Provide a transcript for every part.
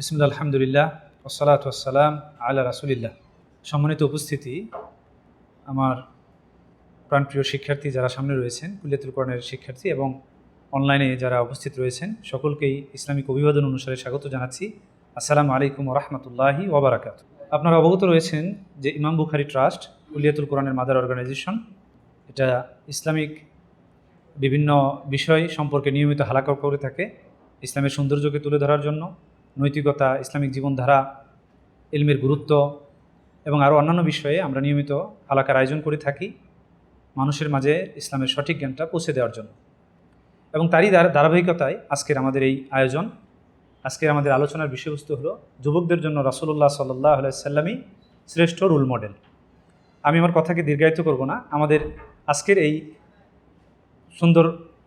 বিসমিল্লাহ আলহামদুলিল্লাহ ওসসালাতু ওয়াসসালাম আলা রাসূলিল্লাহ। সম্মানিত উপস্থিতি, আমার প্রাণপ্রিয় শিক্ষার্থী যারা সামনে রয়েছেন, কুলিয়াতুল কোরআনের শিক্ষার্থী এবং অনলাইনে যারা উপস্থিত রয়েছেন, সকলকেই ইসলামিক অভিবাদন অনুসারে স্বাগত জানাচ্ছি। আসসালামু আলাইকুম ওয়া রাহমাতুল্লাহি ওয়া বারাকাতুহু। আপনারা অবগত রয়েছেন যে ইমাম বুখারী ট্রাস্ট কুলিয়াতুল কোরআনের মাদার অর্গানাইজেশন, এটা ইসলামিক বিভিন্ন বিষয় সম্পর্কে নিয়মিত হালাকা করে থাকে। ইসলামের সৌন্দর্যকে তুলে ধরার জন্য, নৈতিকতা, ইসলামিক জীবনধারা, ইলমের গুরুত্ব এবং আরও অন্যান্য বিষয়ে আমরা নিয়মিত হালাকার আয়োজন করে থাকি মানুষের মাঝে ইসলামের সঠিক জ্ঞানটা পৌঁছে দেওয়ার জন্য। এবং তারই ধারাবাহিকতায় আজকের আমাদের এই আয়োজন। আজকের আমাদের আলোচনার বিষয়বস্তু হলো যুবকদের জন্য রাসূলুল্লাহ সাল্লাল্লাহু আলাইহি সাল্লামই শ্রেষ্ঠ রোল মডেল। আমি আমার কথাকে দীর্ঘায়িত করব না। আমাদের আজকের এই সুন্দর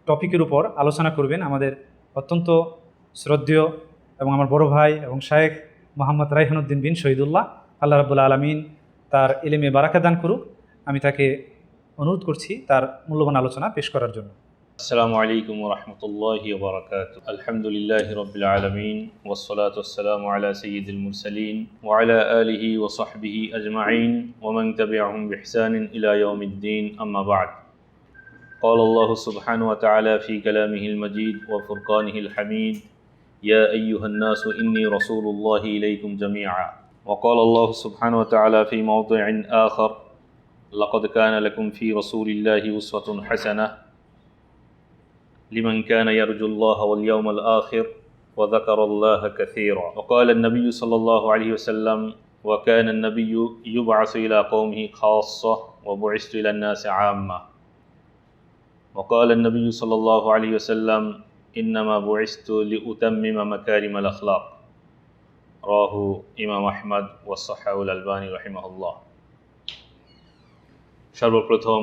টপিকের উপর আলোচনা করবেন আমাদের অত্যন্ত শ্রদ্ধেয় এবং আমার বড় ভাই এবং শায়েখ মোহাম্মদ রাইহানুদ্দিন বিন শহীদুল্লাহ। আল্লাহ রাব্বুল আলামিন তার ইলমে বারাকা দান করুক। আমি তাকে অনুরোধ করছি তার মূল্যবান আলোচনা পেশ করার জন্য। আসসালামু আলাইকুম ওয়া রাহমাতুল্লাহি ওয়া বারাকাতুহু। আলহামদুলিল্লাহি রাব্বিল আলামিন ওয়াস সালাতু ওয়াস সালামু আলা সাইয়্যিদিল মুরসালিন ওয়া আলা আলিহি ওয়া সাহবিহি আজমাইন ওয়া মান তাবি'আহুম বিইহসানিন ইলা ইয়াউমিদ্দিন, আম্মা বা'দ। قال الله سبحانه وتعالى في كلامه المجيد وفرقانه الحميد: يا أيها الناس إني رسول الله إليكم جميعا. وقال الله سبحانه وتعالى في موضع آخر: لقد كان لكم في رسول الله أسوة حسنة لمن كان يرجو الله واليوم الآخر وذكر الله كثيرا. وقال النبي صلى الله عليه وسلم: وكان النبي يبعث إلى قومه خاصة وبعثت إلى الناس عامة. وقال النبي صلى الله عليه وسلم: إنما بعثت لأتمم مكارم الأخلاق. رواه ইমাম আহমদ ওয়া সাহাহু আল-আলবানী রাহিমাহুল্লাহ। সর্বপ্রথম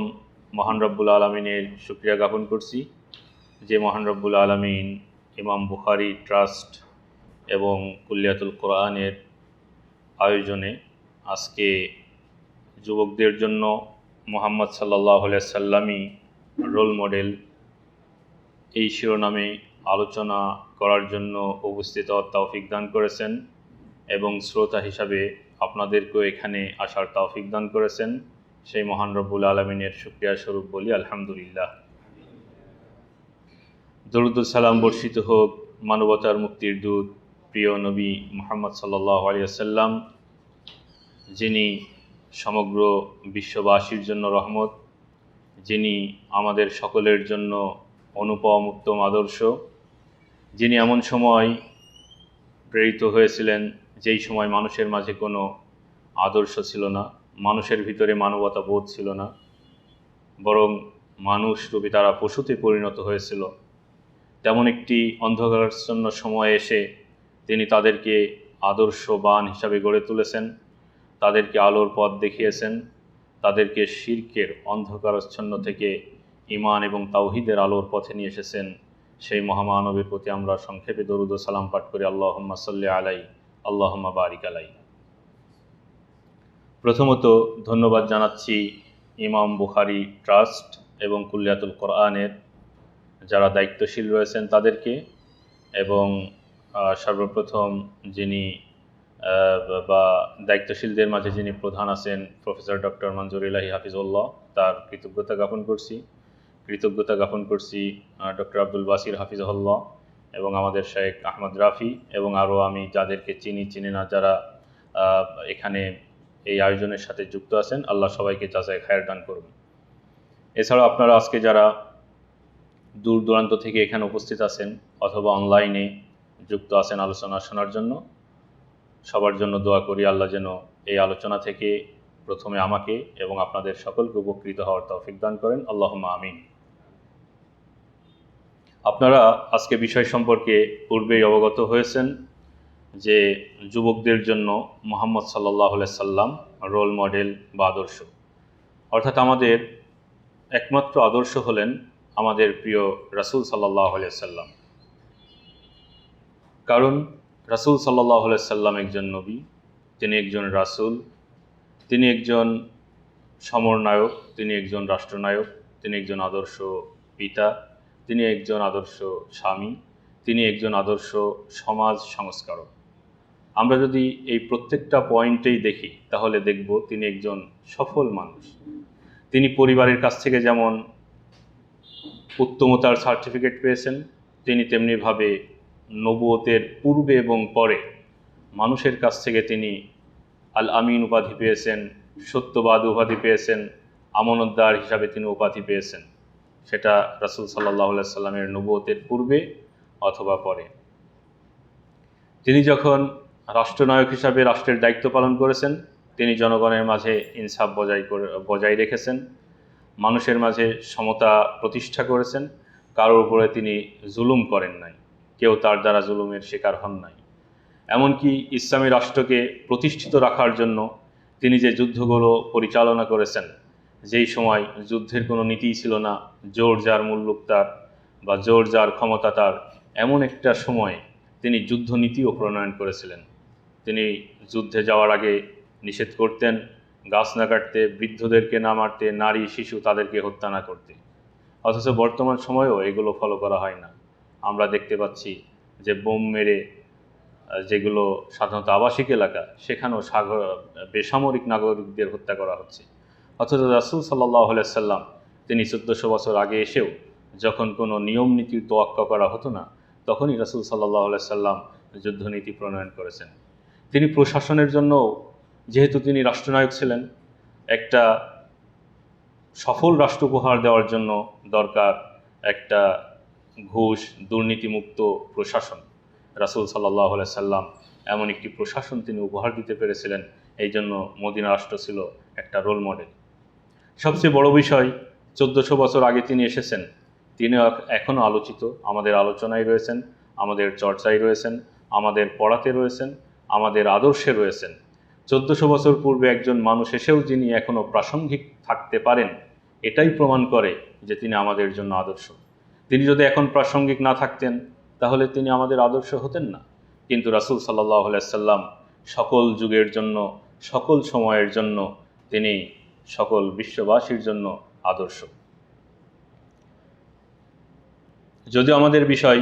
মহান রব্বুল আলামিনের শুকরিয়া জ্ঞাপন করছি যে মহান রব্বুল আলামিন ইমাম বুখারী ট্রাস্ট এবং কুলিয়াতুল কোরআনের আয়োজনে আজকে যুবকদের জন্য মুহাম্মদ সাল্লাল্লাহু আলাইহি সাল্লামই রোল মডেল এই শিরোনামে আলোচনা করার জন্য উপস্থিত হওয়ার তৌফিক দান করেছেন এবং শ্রোতা হিসাবে আপনাদেরকেও এখানে আসার তৌফিক দান করেছেন। সেই মহান রব্বুল আলামিনের শুকরিয়া স্বরূপ বলি আলহামদুলিল্লাহ। দরুদ ও সালাম বর্ষিত হোক মানবতার মুক্তির দূত প্রিয় নবী মুহাম্মদ সাল্লাল্লাহু আলাইহি ওয়াসাল্লাম, যিনি সমগ্র বিশ্ববাসীর জন্য রহমত, যিনি আমাদের সকলের জন্য অনুপম উত্তম আদর্শ, যিনি এমন সময় প্রেরিত হয়েছিলেন যেই সময় মানুষের মাঝে কোনো আদর্শ ছিল না, মানুষের ভিতরে মানবতা বোধ ছিল না, বরং মানুষ রূপে তারা পশুতে পরিণত হয়েছিল। তেমন একটি অন্ধকারাচ্ছন্ন সময়ে এসে তিনি তাদেরকে আদর্শবান হিসাবে গড়ে তুলেছেন, তাদেরকে আলোর পথ দেখিয়েছেন, তাদেরকে শিরকের অন্ধকারাচ্ছন্ন থেকে ঈমান এবং তাওহীদের আলোর পথে নিয়ে এসেছেন। সেই মহামানবের প্রতি আমরা সংক্ষেপে দরুদ ও সালাম পাঠ করি। আল্লাহুম্মা সাল্লি আলাইহি আল্লাহুম্মা বারিক আলাইহি। প্রথমত ধন্যবাদ জানাচ্ছি ইমাম বুখারী ট্রাস্ট এবং কুলিয়াতুল কোরআনের যারা দায়িত্বশীল রয়েছেন তাদেরকে, এবং সর্বপ্রথম যিনি বা দায়িত্বশীলদের মাঝে যিনি প্রধান আছেন প্রফেসর ডক্টর মঞ্জুর ইলাহি হাফিজুল্লাহ, তার কৃতজ্ঞতা জ্ঞাপন করছি ডক্টর আব্দুল বাসির হাফিজুল্লাহ এবং আমাদের শেখ আহমদ রাফি এবং আরও আমি যাদেরকে চিনি না যারা এখানে এই আয়োজনের সাথে যুক্ত আছেন। আল্লাহ সবাইকে জাযায়ে খায়ের দান করুন। এছাড়াও আপনারা আজকে যারা দূর দূরান্ত থেকে এখানে উপস্থিত আছেন অথবা অনলাইনে যুক্ত আছেন আলোচনা শোনার জন্য, সবার জন্য দোয়া করি আল্লাহ যেন এই আলোচনা থেকে প্রথমে আমাকে এবং আপনাদের সকলকে উপকৃত হওয়ার তৌফিক দান করেন। আল্লাহুম্মা আমিন। আপনারা আজকে বিষয় সম্পর্কে পূর্বেই অবগত হয়েছেন যে যুবকদের জন্য মুহাম্মদ সাল্লাল্লাহু আলাইহি সাল্লাম রোল মডেল বা আদর্শ, অর্থাৎ আমাদের একমাত্র আদর্শ হলেন আমাদের প্রিয় রাসূল সাল্লাল্লাহু আলাইহি সাল্লাম। কারণ রাসূল সাল্লাল্লাহু আলাইহি সাল্লাম একজন নবী, তিনি একজন রাসূল, তিনি একজন সমরনায়ক, তিনি একজন রাষ্ট্রনায়ক, তিনি একজন আদর্শ পিতা, তিনি একজন আদর্শ স্বামী, তিনি একজন আদর্শ সমাজ সংস্কারক। আমরা যদি এই প্রত্যেকটা পয়েন্টেই দেখি তাহলে দেখব তিনি একজন সফল মানুষ। তিনি পরিবারের কাছ থেকে যেমন উত্তমতার সার্টিফিকেট পেয়েছেন, তিনি তেমনিভাবে নবুয়তের পূর্বে এবং পরে মানুষের কাছ থেকে তিনি আল আমিন উপাধি পেয়েছেন, সত্যবাদ উপাধি পেয়েছেন, আমানতদার হিসাবে তিনি উপাধি পেয়েছেন। সেটা রাসূল সাল্লাল্লাহু আলাইহি সাল্লামের নবুয়তের পূর্বে অথবা পরে। তিনি যখন রাষ্ট্রনায়ক হিসাবে রাষ্ট্রের দায়িত্ব পালন করেছেন, তিনি জনগণের মাঝে ইনসাফ বজায় রেখেছেন, মানুষের মাঝে সমতা প্রতিষ্ঠা করেছেন, কারোর উপরে তিনি জুলুম করেন নাই, কেউ তার দ্বারা জুলুমের শিকার হন নাই। এমনকি ইসলামী রাষ্ট্রকে প্রতিষ্ঠিত রাখার জন্য তিনি যে যুদ্ধগুলো পরিচালনা করেছেন, যেই সময় যুদ্ধের কোনো নীতিই ছিল না, জোর যার মুল্লুক তার বা জোর যার ক্ষমতা তার, এমন একটা সময়ে তিনি যুদ্ধনীতিও প্রণয়ন করেছিলেন। তিনি যুদ্ধে যাওয়ার আগে নিষেধ করতেন গাছ না কাটতে, বৃদ্ধদেরকে না মারতে, নারী শিশু তাদেরকে হত্যা না করতে। অথচ বর্তমান সময়েও এগুলো ফলো করা হয় না। আমরা দেখতে পাচ্ছি যে বোম মেরে যেগুলো সাধারণত আবাসিক এলাকা, সেখানেও বেসামরিক নাগরিকদের হত্যা করা হচ্ছে। অথচ রাসূল সাল্লাল্লাহু আলাইহি সাল্লাম তিনি 1400 বছর আগে এসেও যখন কোনো নিয়ম নীতির তোয়াক্কা করা হতো না, তখনই রাসূল সাল্লাল্লাহু আলাইহি সাল্লাম যুদ্ধনীতি প্রণয়ন করেছেন। তিনি প্রশাসনের জন্য, যেহেতু তিনি রাষ্ট্রনায়ক ছিলেন, একটা সফল রাষ্ট্র উপহার দেওয়ার জন্য দরকার একটা ঘুষ দুর্নীতিমুক্ত প্রশাসন। রাসূল সাল্লাল্লাহু আলাইহি সাল্লাম এমন একটি প্রশাসন তিনি উপহার দিতে পেরেছিলেন, এই জন্য মদিনা রাষ্ট্র ছিল একটা রোল মডেল। সবচেয়ে বড় বিষয়, 1400 বছর আগে তিনি এসেছেন, তিনি এখনও আলোচিত, আমাদের আলোচনায় রয়েছেন, আমাদের চর্চায় রয়েছেন, আমাদের পড়াতে রয়েছেন, আমাদের আদর্শে রয়েছেন। 1400 বছর পূর্বে একজন মানুষ এসেও যিনি এখনও প্রাসঙ্গিক থাকতে পারেন, এটাই প্রমাণ করে যে তিনি আমাদের জন্য আদর্শ। তিনি যদি এখন প্রাসঙ্গিক না থাকতেন তাহলে তিনি আমাদের আদর্শ হতেন না। কিন্তু রাসূল সাল্লাল্লাহু আলাইহি সাল্লাম সকল যুগের জন্য, সকল সময়ের জন্য, তিনি সকল বিশ্ববাসীর জন্য আদর্শ। যদিও আমাদের বিষয়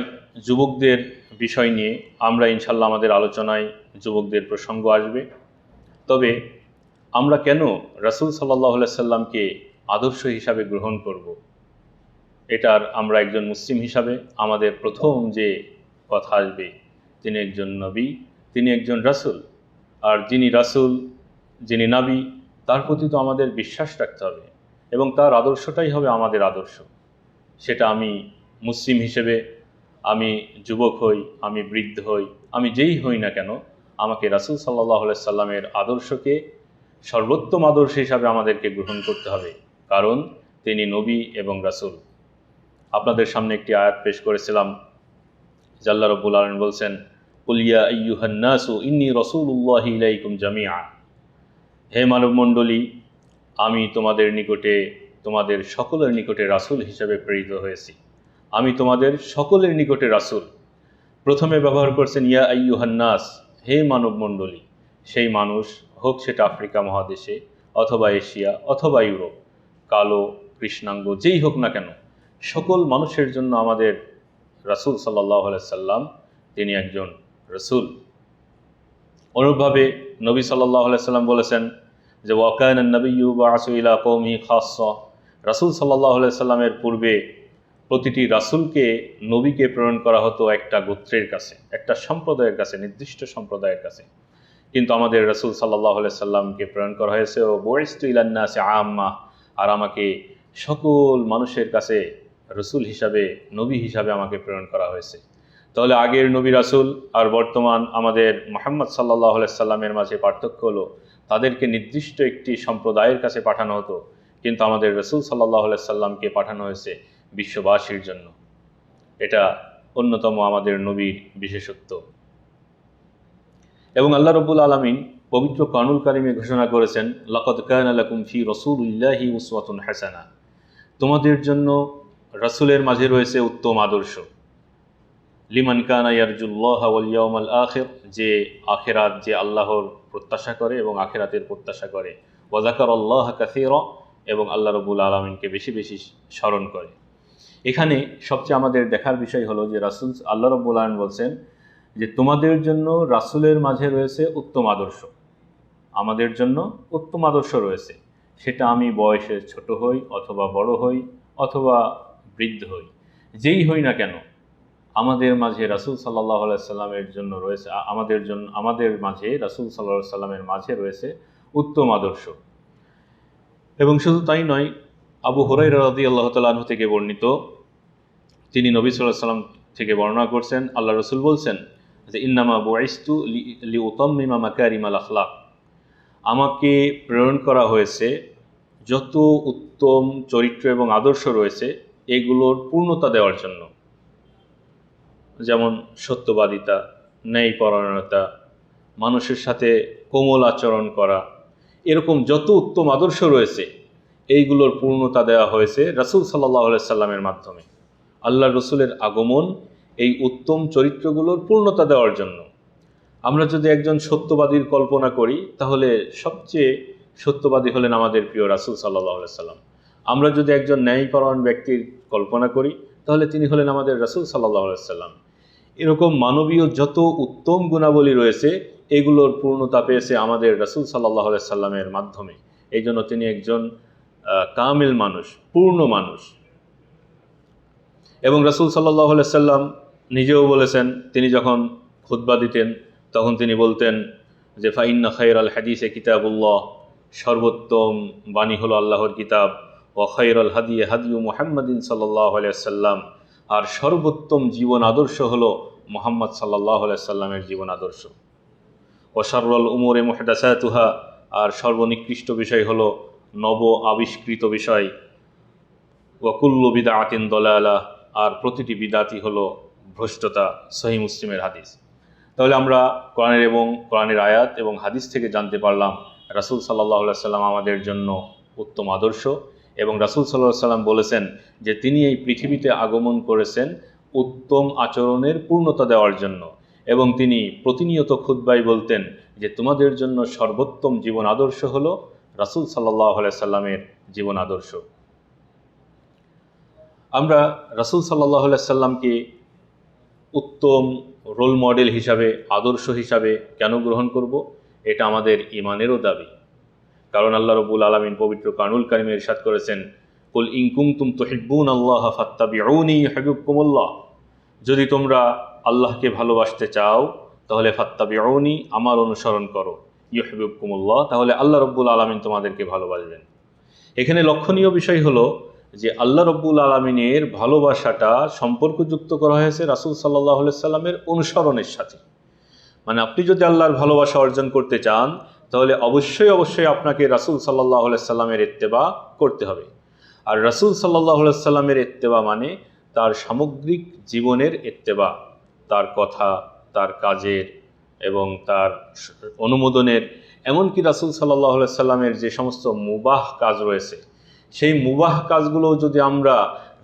যুবকদের বিষয় নিয়ে, আমরা ইনশাল্লাহ আমাদের আলোচনায় যুবকদের প্রসঙ্গ আসবে। তবে আমরা কেন রাসূল সাল্লাল্লাহু আলাইহি সাল্লামকে আদর্শ হিসাবে গ্রহণ করব, এটার আমরা একজন মুসলিম হিসাবে আমাদের প্রথম যে কথা আসবে, তিনি একজন নবী, তিনি একজন রাসূল। আর যিনি রাসূল, যিনি নবী, তার প্রতি তো আমাদের বিশ্বাস রাখতে হবে এবং তার আদর্শটাই হবে আমাদের আদর্শ। সেটা আমি মুসলিম হিসেবে, আমি যুবক হই, আমি বৃদ্ধ হই, আমি যেই হই না কেন, আমাকে রাসূল সাল্লাল্লাহু আলাইহি সাল্লামের আদর্শকে সর্বোত্তম আদর্শ হিসাবে আমাদেরকে গ্রহণ করতে হবে, কারণ তিনি নবী এবং রাসূল। আপনাদের সামনে একটি আয়াত পেশ করেছিলাম, আল্লাহ রাব্বুল আলামিন বলছেন, কুল ইয়া আইয়ুহান নাসু ইন্নী রাসূলুল্লাহি ইলাইকুম জামিআ। হে মানবমণ্ডলী, আমি তোমাদের নিকটে, তোমাদের সকলের নিকটে রাসূল হিসেবে প্রেরিত হয়েছি। আমি তোমাদের সকলের নিকটে রাসূল। প্রথমে ব্যবহার করছেন ইয়া আইয়ুহান নাস, হে মানবমণ্ডলী। সেই মানুষ হোক সেটা আফ্রিকা মহাদেশে অথবা এশিয়া অথবা ইউরোপ, কালো কৃষ্ণাঙ্গ যেই হোক না কেন, সকল মানুষের জন্য আমাদের রাসূল সাল্লাল্লাহু আলাইহি সাল্লাম তিনি একজন রাসূল। অনুরূপভাবে নবী সাল্লাল্লাহু আলাইহি সাল্লাম বলেছেন যে ওয়াকানা নাবিয়্যু বা'সু ইলা কওমিহি খাসসা। রাসূল সাল্লাল্লাহু আলাইহি সাল্লামের পূর্বে প্রতিটি রাসূলকে, নবীকে প্রেরণ করা হতো একটা গোত্রের কাছে, একটা সম্প্রদায়ের কাছে, নির্দিষ্ট সম্প্রদায়ের কাছে। কিন্তু আমাদের রাসূল সাল্লাল্লাহু আলাইহি সাল্লামকে প্রেরণ করা হয়েছে ও বুইসতু ইলান নাসি আম্মা, আর আমাকে সকল মানুষের কাছে রাসূল হিসাবে, নবী হিসাবে আমাকে প্রেরণ করা হয়েছে। তাহলে আগের নবী রাসূল আর বর্তমান আমাদের মুহাম্মদ সাল্লাল্লাহু আলাইহি সাল্লামের মাঝে পার্থক্য হলো, তাদেরকে নির্দিষ্ট একটি সম্প্রদায়ের কাছে পাঠানো হতো, কিন্তু আমাদের রাসূল সাল্লাল্লাহু আলাইহি সাল্লামকে পাঠানো হয়েছে বিশ্ববাসীর জন্য। এটা অন্যতম আমাদের নবীর বিশেষত্ব। এবং আল্লাহ রাব্বুল আলামিন পবিত্র কোরআনুল কারীমে ঘোষণা করেছেন, লাকাদ কানা লাকুম ফি রাসূলিল্লাহি উসওয়াতুন হাসানাহ। তোমাদের জন্য রাসূলের মাঝে রয়েছে উত্তম আদর্শ। লিমান কানা ইয়ারজুল্লাহ ওয়াল ইয়াউমাল আখির, যে আখিরাত, যে আল্লাহর প্রত্যাশা করে এবং আখিরাতের প্রত্যাশা করে। ওয়া যাকারাল্লাহা কাসীরা, এবং আল্লাহ রাব্বুল আলামিনকে বেশি বেশি স্মরণ করে। এখানে সবচেয়ে আমাদের দেখার বিষয় হলো যে রাসূল, আল্লাহ রাব্বুল আলামিন বলছেন যে তোমাদের জন্য রাসূলের মাঝে রয়েছে উত্তম আদর্শ, আমাদের জন্য উত্তম আদর্শ রয়েছে, সেটা আমি বয়সে ছোট হই অথবা বড় হই অথবা বৃদ্ধ হই, যেই হই না কেন, আমাদের মাঝে রাসূল সাল্লাল্লাহু আলাইহি সাল্লামের জন্য রয়েছে, আমাদের মাঝে রাসূল সাল্লাল্লাহু আলাইহি সাল্লামের মাঝে রয়েছে উত্তম আদর্শ। এবং শুধু তাই নয়, আবু হুরায়রা রাদিয়াল্লাহু তাআলা আনহু থেকে বর্ণিত, তিনি নবী সাল্লাল্লাহু আলাইহি সাল্লাম থেকে বর্ণনা করছেন, আল্লাহ রাসূল বলছেন যে ইন্নামা বুইসতু লিউতাম্মিমা মাকারিমাল আখলাক, আমাকে প্রেরণ করা হয়েছে যত উত্তম চরিত্র এবং আদর্শ রয়েছে এগুলোর পূর্ণতা দেওয়ার জন্য। যেমন সত্যবাদিতা, ন্যায়পরায়ণতা, মানুষের সাথে কোমল আচরণ করা, এরকম যত উত্তম আদর্শ রয়েছে এইগুলোর পূর্ণতা দেওয়া হয়েছে রাসূল সাল্লাল্লাহু আলাইহি সাল্লামের মাধ্যমে। আল্লাহ রসুলের আগমন এই উত্তম চরিত্রগুলোর পূর্ণতা দেওয়ার জন্য। আমরা যদি একজন সত্যবাদীর কল্পনা করি তাহলে সবচেয়ে সত্যবাদী হলেন আমাদের প্রিয় রাসূল সাল্লাল্লাহু আলাইহি সাল্লাম। আমরা যদি একজন ন্যায়পরায়ণ ব্যক্তির কল্পনা করি তাহলে তিনি হলেন আমাদের রাসূল সাল্লাল্লাহু আলাইহি সাল্লাম। এরকম মানবীয় যত উত্তম গুণাবলী রয়েছে এগুলোর পূর্ণতা পেয়েছে আমাদের রাসূল সাল্লাল্লাহু আলাইহি সাল্লামের মাধ্যমে। এই জন্য তিনি একজন কামিল মানুষ, পূর্ণ মানুষ। এবং রাসূল সাল্লাল্লাহু আলাইহি সাল্লাম নিজেও বলেছেন, তিনি যখন খুতবা দিতেন তখন তিনি বলতেন যে ফাইন্না খায়রাল হাদিসে কিতাবুল্লাহ, সর্বোত্তম বাণী হলো আল্লাহর কিতাব, ওয়া খায়রাল হাদি হাদিয়ু মুহাম্মাদিন সাল্লাল্লাহু আলাইহি সাল্লাম, আর সর্বোত্তম জীবন আদর্শ হলো মুহাম্মদ সাল্লাল্লাহু আলাইহি সাল্লামের জীবন আদর্শ। ওয়া শাররুল উমুরি মুহদাসাতুহা, আর সর্বনিকৃষ্ট বিষয় হলো নব আবিষ্কৃত বিষয়। ওয়া কুল্লু বিদআতিন দালালাহ, আর প্রতিটি বিদাতি হলো ভ্রষ্টতা। সহিহ মুসলিমের হাদিস। তাহলে আমরা কোরআনের আয়াত এবং হাদিস থেকে জানতে পারলাম রাসূল সাল্লাল্লাহু আলাইহি সাল্লাম আমাদের জন্য উত্তম আদর্শ, এবং রাসূল সাল্লাল্লাহু আলাইহি সাল্লাম বলেছেন যে তিনি এই পৃথিবীতে আগমন করেছেন উত্তম আচরণের পূর্ণতা দেওয়ার জন্য, এবং তিনি প্রতিনিয়ত খুতবায় বলতেন যে তোমাদের জন্য সর্বোত্তম জীবন আদর্শ হলো রাসূল সাল্লাল্লাহু আলাইহি সাল্লামের জীবন আদর্শ। আমরা রাসূল সাল্লাল্লাহু আলাইহি সাল্লামকে উত্তম রোল মডেল হিসাবে, আদর্শ হিসাবে কেন গ্রহণ করব? এটা আমাদের ঈমানেরও দাবি। কারণ আল্লাহ রাব্বুল আলামিন পবিত্র কারুল কারিমে ইরশাদ করেছেন, কুল ইন কুনতুম তুহিব্বুনাল্লাহ ফাত্তাবিউনি ইউহিব্বুকুমুল্লাহ, যদি তোমরা আল্লাহকে ভালোবাসতে চাও তাহলে ফাত্তাবিউনি, আমার অনুসরণ করো, ইউহিব্বুকুমুল্লাহ, তাহলে আল্লাহ রাব্বুল আলামিন তোমাদেরকে ভালোবাসবেন। এখানে লক্ষণীয় বিষয় হলো যে আল্লাহ রাব্বুল আলামিনের ভালোবাসাটা সম্পর্কযুক্ত করা হয়েছে রাসূল সাল্লাল্লাহু আলাইহি সাল্লামের অনুসরণের সাথে। মানে আপনি যদি আল্লাহর ভালোবাসা অর্জন করতে চান তাহলে অবশ্যই আপনাকে রাসূল সাল্লাল্লাহু আলাইহি সাল্লামের ইত্তেবা করতে হবে। আর রাসূল সাল্লাল্লাহু আলাইহি সাল্লামের ইত্তেবা মানে তার সামগ্রিক জীবনের ইত্তেবা, তার কথা, তার কাজের এবং তার অনুমোদনের, এমনকি রাসূল সাল্লাল্লাহু আলাইহি সাল্লামের যে সমস্ত মুবাহ কাজ রয়েছে সেই মুবাহ কাজগুলো যদি আমরা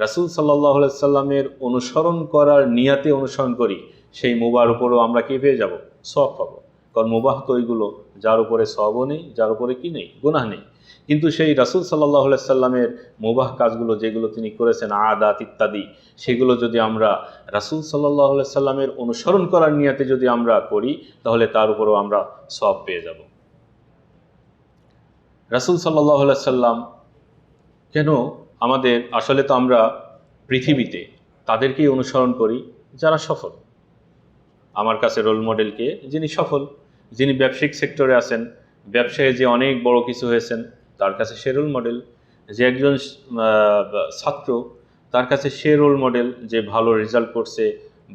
রাসূল সাল্লাল্লাহু আলাইহি সাল্লামের অনুসরণ করার নিয়াতে অনুসরণ করি, সেই মুবাহর উপরও আমরা কি পেয়ে যাব? সওয়াব পাবো। কারণ মুবাহ তো ওইগুলো যার উপরে সওয়াবও নেই, যার উপরে কি নেই, গুনাহ নেই। কিন্তু সেই রাসূল সাল্লাল্লাহু আলাইহি সাল্লামের মুবাহ কাজগুলো যেগুলো তিনি করেছেন, আদাত ইত্যাদি, সেগুলো যদি আমরা রাসূল সাল্লাল্লাহু আলাইহি সাল্লামের অনুসরণ করার নিয়াতে যদি আমরা করি তাহলে তার উপরও আমরা সওয়াব পেয়ে যাব। রাসূল সাল্লাল্লাহু আলাইহি সাল্লাম কেন আমাদের, আসলে তো আমরা পৃথিবীতে তাদেরকেই অনুসরণ করি যারা সফল। আমার কাছে রোল মডেলকে যিনি সফল, যিনি ব্যবসায়িক সেক্টরে আছেন, ব্যবসায়ে যে অনেক বড় কিছু হয়েছেন, তার কাছে সে রোল মডেল। যে একজন ছাত্র, তার কাছে সে রোল মডেল যে ভালো রেজাল্ট করছে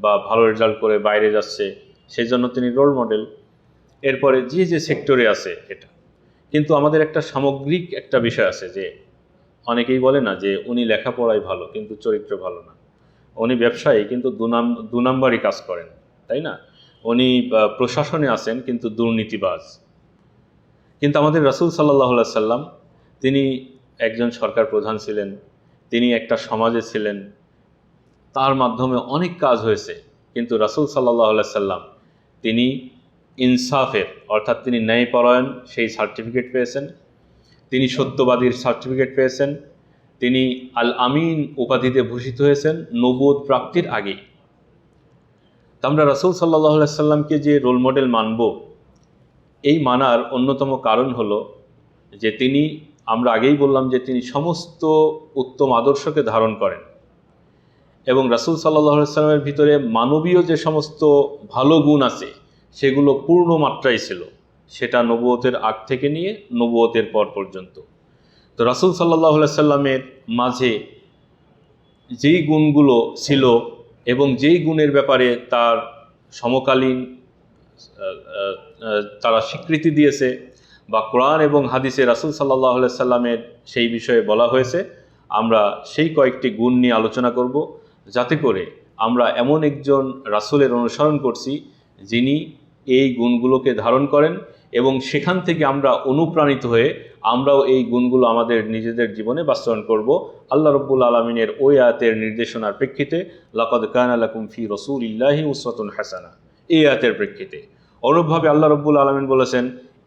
বা ভালো রেজাল্ট করে বাইরে যাচ্ছে, সেই জন্য তিনি রোল মডেল। এরপরে যে সেক্টরে আছে এটা। কিন্তু আমাদের একটা সামগ্রিক একটা বিষয় আছে যে অনেকেই বলে না যে উনি লেখাপড়ায় ভালো কিন্তু চরিত্র ভালো না, উনি ব্যবসায়ী কিন্তু দু নাম্বারই কাজ করেন, তাই না, উনি প্রশাসনে আছেন কিন্তু দুর্নীতিবাজ। কিন্তু আমাদের রাসূল সাল্লাল্লাহু আলাইহি সাল্লাম তিনি একজন সরকার প্রধান ছিলেন, তিনি একটা সমাজে ছিলেন, তার মাধ্যমে অনেক কাজ হয়েছে। কিন্তু রাসূল সাল্লাল্লাহু আলাইহি সাল্লাম তিনি ইনসাফের, অর্থাৎ তিনি ন্যায়পরায়ণ সেই সার্টিফিকেট পেয়েছেন, তিনি সত্যবাদীর সার্টিফিকেট পেয়েছেন, তিনি আল আমিন উপাধিতে ভূষিত হয়েছেন নবুয়ত প্রাপ্তির আগে। তা আমরা রাসূল সাল্লাল্লাহু আলাইহি সাল্লামকে যে রোল মডেল মানব, এই মানার অন্যতম কারণ হলো যে তিনি, আমরা আগেই বললাম যে তিনি সমস্ত উত্তম আদর্শকে ধারণ করেন এবং রাসূল সাল্লাল্লাহু আলাইহি সাল্লামের ভিতরে মানবীয় যে সমস্ত ভালো গুণ আছে সেগুলো পূর্ণ মাত্রায় ছিল, সেটা নবুয়তের আগ থেকে নিয়ে নবুয়তের পর পর্যন্ত। তো রাসূল সাল্লাল্লাহু আলাইহি সাল্লামের মাঝে যেই গুণগুলো ছিল এবং যেই গুণের ব্যাপারে তার সমকালীন তারা স্বীকৃতি দিয়েছে বা কোরআন এবং হাদিসে রাসূল সাল্লাল্লাহু আলাইহি সাল্লামের সেই বিষয়ে বলা হয়েছে, আমরা সেই কয়েকটি গুণ নিয়ে আলোচনা করব, যাতে করে আমরা এমন একজন রাসূলের অনুসরণ করছি যিনি এই গুণগুলোকে ধারণ করেন এবং সেখান থেকে আমরা অনুপ্রাণিত হয়ে আমরাও এই গুণগুলো আমাদের নিজেদের জীবনে বাস্তবায়ন করব আল্লাহ রাব্বুল আলামিনের ওই আয়াতের নির্দেশনার প্রেক্ষিতে, লাকাদ কানা লাকুম ফি রাসূলিল্লাহি উসওয়াতুন হাসানাহ, এই আয়াতের প্রেক্ষিতে। অনুরূপভাবে আল্লাহ রাব্বুল আলামিন বলেছেন,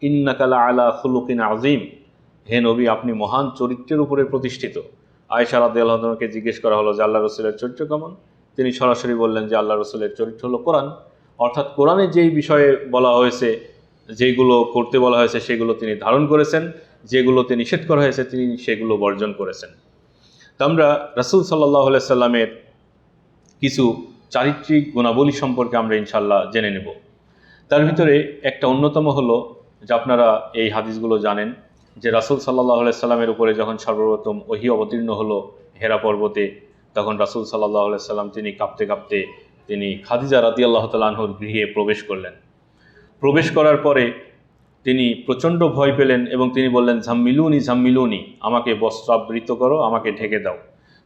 ইন্নাকা লাআলা খুলুকিন আযীম, হে নবী আপনি মহান চরিত্রের উপরে প্রতিষ্ঠিত। আয়েশা রাদিয়াল্লাহু আনহাকে জিজ্ঞেস করা হলো যে আল্লাহ রাসূলের চরিত্র কেমন? তিনি সরাসরি বললেন যে আল্লাহ রাসূলের চরিত্র হলো কোরআন, অর্থাৎ কোরআনে যেই বিষয়ে বলা হয়েছে, যেগুলো করতে বলা হয়েছে সেগুলো তিনি ধারণ করেছেন, যেগুলোতে নিষেধ করা হয়েছে তিনি সেগুলো বর্জন করেছেন। তো আমরা রাসূল সাল্লাল্লাহু আলাইহি সাল্লামের কিছু চারিত্রিক গুণাবলী সম্পর্কে আমরা ইনশাআল্লাহ জেনে নেব। তার ভিতরে একটা অন্যতম হলো যে আপনারা এই হাদিসগুলো জানেন যে রাসূল সাল্লাল্লাহু আলাইহি সাল্লামের উপরে যখন সর্বপ্রথম ওহী অবতীর্ণ হলো হেরা পর্বতে, তখন রাসূল সাল্লাল্লাহু আলাইহি সাল্লাম তিনি কাঁপতে কাঁপতে তিনি খাদিজা রাদিয়াল্লাহু তাআলা আনহুর গৃহে প্রবেশ করলেন। প্রবেশ করার পরে তিনি প্রচণ্ড ভয় পেলেন এবং তিনি বললেন, ঝাম্মিলুনি ঝাম্মিলুনি, আমাকে বস্ত্রাবৃত করো, আমাকে ঢেকে দাও।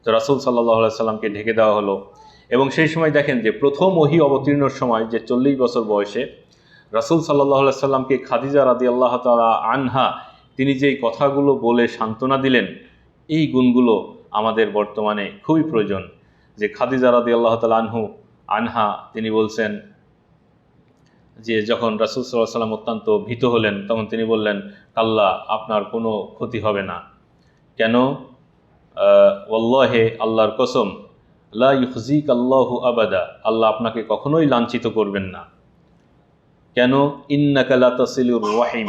তো রাসূল সাল্লাল্লাহু আলাইহি সাল্লামকে ঢেকে দেওয়া হলো এবং সেই সময় দেখেন যে প্রথম ওহী অবতীর্ণর সময় যে 40 বছর বয়সে রাসূল সাল্লাল্লাহু আলাইহি সাল্লামকে খাদিজা রাদিয়াল্লাহু তাআলা আনহা তিনি যেই কথাগুলো বলে সান্ত্বনা দিলেন, এই গুণগুলো আমাদের বর্তমানে খুবই প্রয়োজন। যে খাদিজা রাদিয়াল্লাহু তাআলা আনহা তিনি বলছেন যে যখন রাসূল সাল্লাল্লাহু আলাইহি সাল্লাম অত্যন্ত ভীত হলেন, তখন তিনি বললেন, কাল্লা, আপনার কোনো ক্ষতি হবে না। কেন? ওয়াল্লাহি, আল্লাহর কসম, লা ইউখজিকাল্লাহু আবাদা, আল্লাহ আপনাকে কখনোই লাঞ্ছিত করবেন না। কেন? ইন্নাকা লা তাসিলুর রাহিম,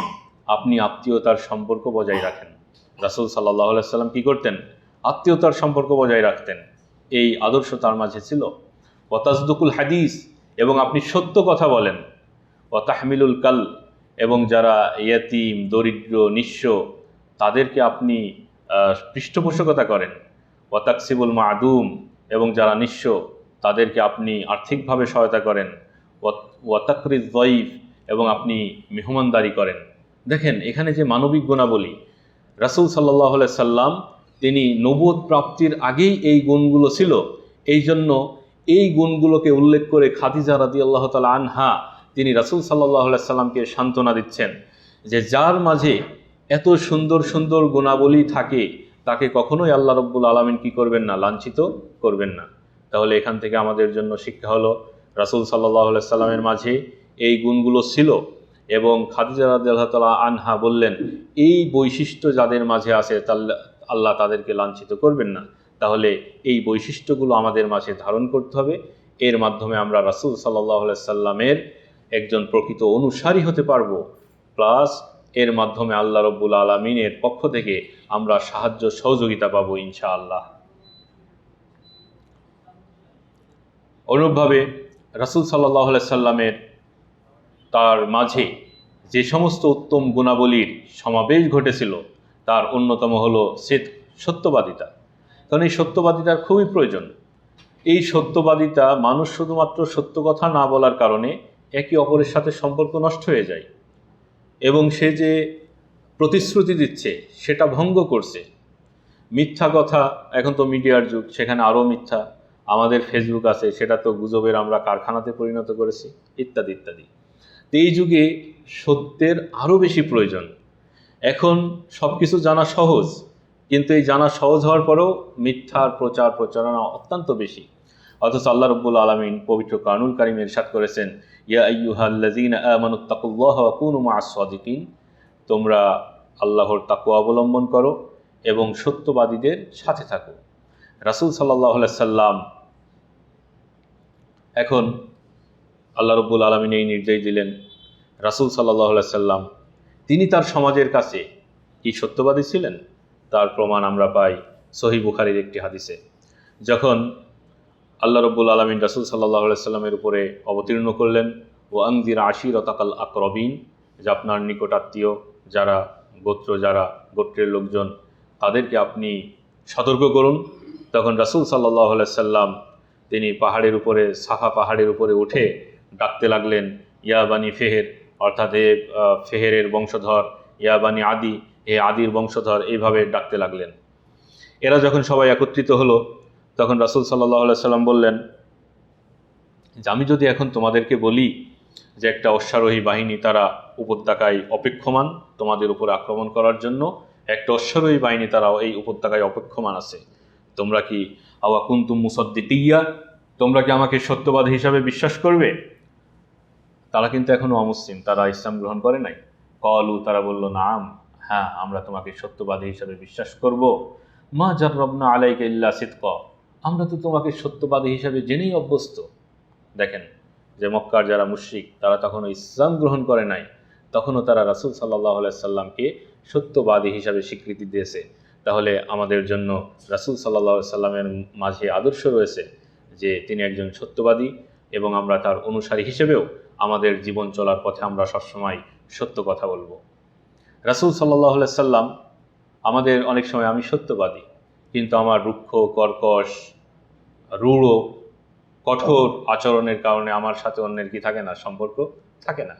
আপনি আত্মীয়তার সম্পর্ক বজায় রাখেন। রাসূল সাল্লাল্লাহু আলাইহি সাল্লাম কি করতেন? আত্মীয়তার সম্পর্ক বজায় রাখতেন। এই আদর্শ তার মাঝে ছিল। ওয়া তাসদুকুল হাদিস, এবং আপনি সত্য কথা বলেন। ওয়া তাহমিলুল কাল, এবং যারা ইয়াতীম, দরিদ্র, নিঃস্ব তাদেরকে আপনি পৃষ্ঠপোষকতা করেন। ওয়া তাকসিবুল মাদুম, এবং যারা নিঃস্ব তাদেরকে আপনি আর্থিকভাবে সহায়তা করেন। ওয়া তাকরিজ যায়িফ, এবং আপনি মেহমানদারি করেন। দেখেন এখানে যে মানবিক গুণাবলী, রাসূল সাল্লাল্লাহু আলাইহি সাল্লাম তিনি নবুয়ত প্রাপ্তির আগেই এই গুণগুলো ছিল। এই জন্য এই গুণগুলোকে উল্লেখ করে খাদিজা রাদিয়াল্লাহু তাআলা আনহা তিনি রাসূল সাল্লাল্লাহু আলাইহি সাল্লামকে সান্ত্বনা দিচ্ছেন যে যার মাঝে এত সুন্দর সুন্দর গুণাবলী থাকে তাকে কখনোই আল্লাহ রাব্বুল আলামিন কি করবেন না? লাঞ্ছিত করবেন না। তাহলে এখান থেকে আমাদের জন্য শিক্ষা হলো রাসূল সাল্লাল্লাহু আলাইহি সাল্লামের মাঝে এই গুণগুলো ছিল এবং খাদিজা রাদিয়াল্লাহু তাআলা আনহা বললেন, এই বৈশিষ্ট্য যাদের মাঝে আছে আল্লাহ তাদেরকে লাঞ্ছিত করবেন না। তাহলে এই বৈশিষ্ট্যগুলো আমাদের মাঝে ধারণ করতে হবে। এর মাধ্যমে আমরা রাসূল সাল্লাল্লাহু আলাইহি সাল্লামের একজন প্রকৃত অনুসারী হতে পারবো, প্লাস এর মাধ্যমে আল্লাহ রাব্বুল আলামিনের পক্ষ থেকে আমরা সাহায্য সহযোগিতা পাবো ইনশাআল্লাহ। অনুরূপভাবে রাসূল সাল্লাল্লাহু আলাইহি সাল্লামের তার মাঝে যে সমস্ত উত্তম গুণাবলীর সমাবেশ ঘটেছিল তার অন্যতম হলো সত্যবাদিতা। কারণ এই সত্যবাদিতার খুবই প্রয়োজন। এই সত্যবাদিতা, মানুষ শুধুমাত্র সত্য কথা না বলার কারণে একে অপরের সাথে সম্পর্ক নষ্ট হয়ে যায় এবং সে যে প্রতিশ্রুতি দিচ্ছে সেটা ভঙ্গ করছে। মিথ্যা কথা, এখন তো মিডিয়ার যুগ, সেখানে আরও মিথ্যা। আমাদের ফেসবুক আছে, সেটা তো গুজবের আমরা কারখানাতে পরিণত করেছি, ইত্যাদি ইত্যাদি। তো এই যুগে সত্যের আরও বেশি প্রয়োজন। এখন সব কিছু জানা সহজ, কিন্তু এই জানা সহজ হওয়ার পরেও মিথ্যার প্রচার প্রচারণা অত্যন্ত বেশি। অথচ আল্লাহ রাব্বুল আলামিন পবিত্র কোরআনুল কারীমে ইরশাদ করেছেন, ইয়া আইয়ুহাল্লাযীনা আমানুত্তাকুল্লাহা ওয়া কুনু মা'আস সাদিকিন, তোমরা আল্লাহর তাকওয়া অবলম্বন করো এবং সত্যবাদীদের সাথে থাকো। রাসূল সাল্লাল্লাহু আলাইহি সাল্লাম এখন আল্লাহ রব্বুল আলমিন এই নির্দেশ দিলেন। রাসূল সাল্লাল্লাহু আলাইহি সাল্লাম তিনি তার সমাজের কাছে কি সত্যবাদী ছিলেন তার প্রমাণ আমরা পাই সহিহ বুখারীর একটি হাদিসে। যখন আল্লাহ রব্বুল আলমিন রাসূল সাল্লাল্লাহু আলাইহি সাল্লামের উপরে অবতীর্ণ করলেন, ও আনজির আশিরাতাকাল আকরাবিন, যে আপনার নিকটাত্মীয় যারা গোত্রের লোকজন তাদেরকে আপনি সতর্ক করুন। তখন রাসূল সাল্লাল্লাহু আলাইহি সাল্লাম তিনি পাহাড়ের উপরে, সাফা পাহাড়ের উপরে উঠে ডাকতে লাগলেন, ইয়া বানি ফেহের, অর্থাৎ ফেহেরের বংশধর, ইয়া বানি আদি, আদির বংশধর, এইভাবে ডাকতে লাগলেন। এরা যখন সবাই একত্রিত হলো তখন রাসূল সাল্লাল্লাহু আলাইহি সাল্লাম বললেন যে আমি যদি এখন তোমাদেরকে বলি যে একটা অশ্বারোহী বাহিনী তারা উপত্যকায় অপেক্ষমান তোমাদের উপর আক্রমণ করার জন্য, একটা অশ্বারোহী বাহিনী তারা এই উপত্যকায় অপেক্ষমান আছে, তোমরা কি আওয়া কুনতুম মুসাদ্দিকিয়া, তোমরা কি আমাকে সত্যবাদী হিসাবে বিশ্বাস করবে? তারা কিন্তু এখনো অমুসলিম, তারা ইসলাম গ্রহণ করে নাই। কলু, তারা বলল, নাম, হ্যাঁ আমরা তোমাকে সত্যবাদী হিসাবে বিশ্বাস করব। মা জাররাবনা আলাইকা ইল্লা সিদকা, আমরা তো তোমাকে সত্যবাদী হিসাবে জেনেই অভ্যস্ত। দেখেন যে মক্কার যারা মুশরিক তারা তখনও ইসলাম গ্রহণ করে নাই, তখনও তারা রাসূল সাল্লাল্লাহু আলাইহি সাল্লামকে সত্যবাদী হিসাবে স্বীকৃতি দিয়েছে। তাহলে আমাদের জন্য রাসূল সাল্লাল্লাহু আলাইহি সাল্লামের মাঝে আদর্শ রয়েছে যে তিনি একজন সত্যবাদী, এবং আমরা তার অনুসারী হিসেবেও আমাদের জীবন চলার পথে আমরা সবসময় সত্য কথা বলবো। রাসূল সাল্লাল্লাহু আলাইহি সাল্লাম আমাদের অনেক সময়, আমি সত্যবাদী কিন্তু আমার রুক্ষ, কর্কশ, রূঢ়, কঠোর আচরণের কারণে আমার সাথে অন্যের কি থাকে না, সম্পর্ক থাকে না।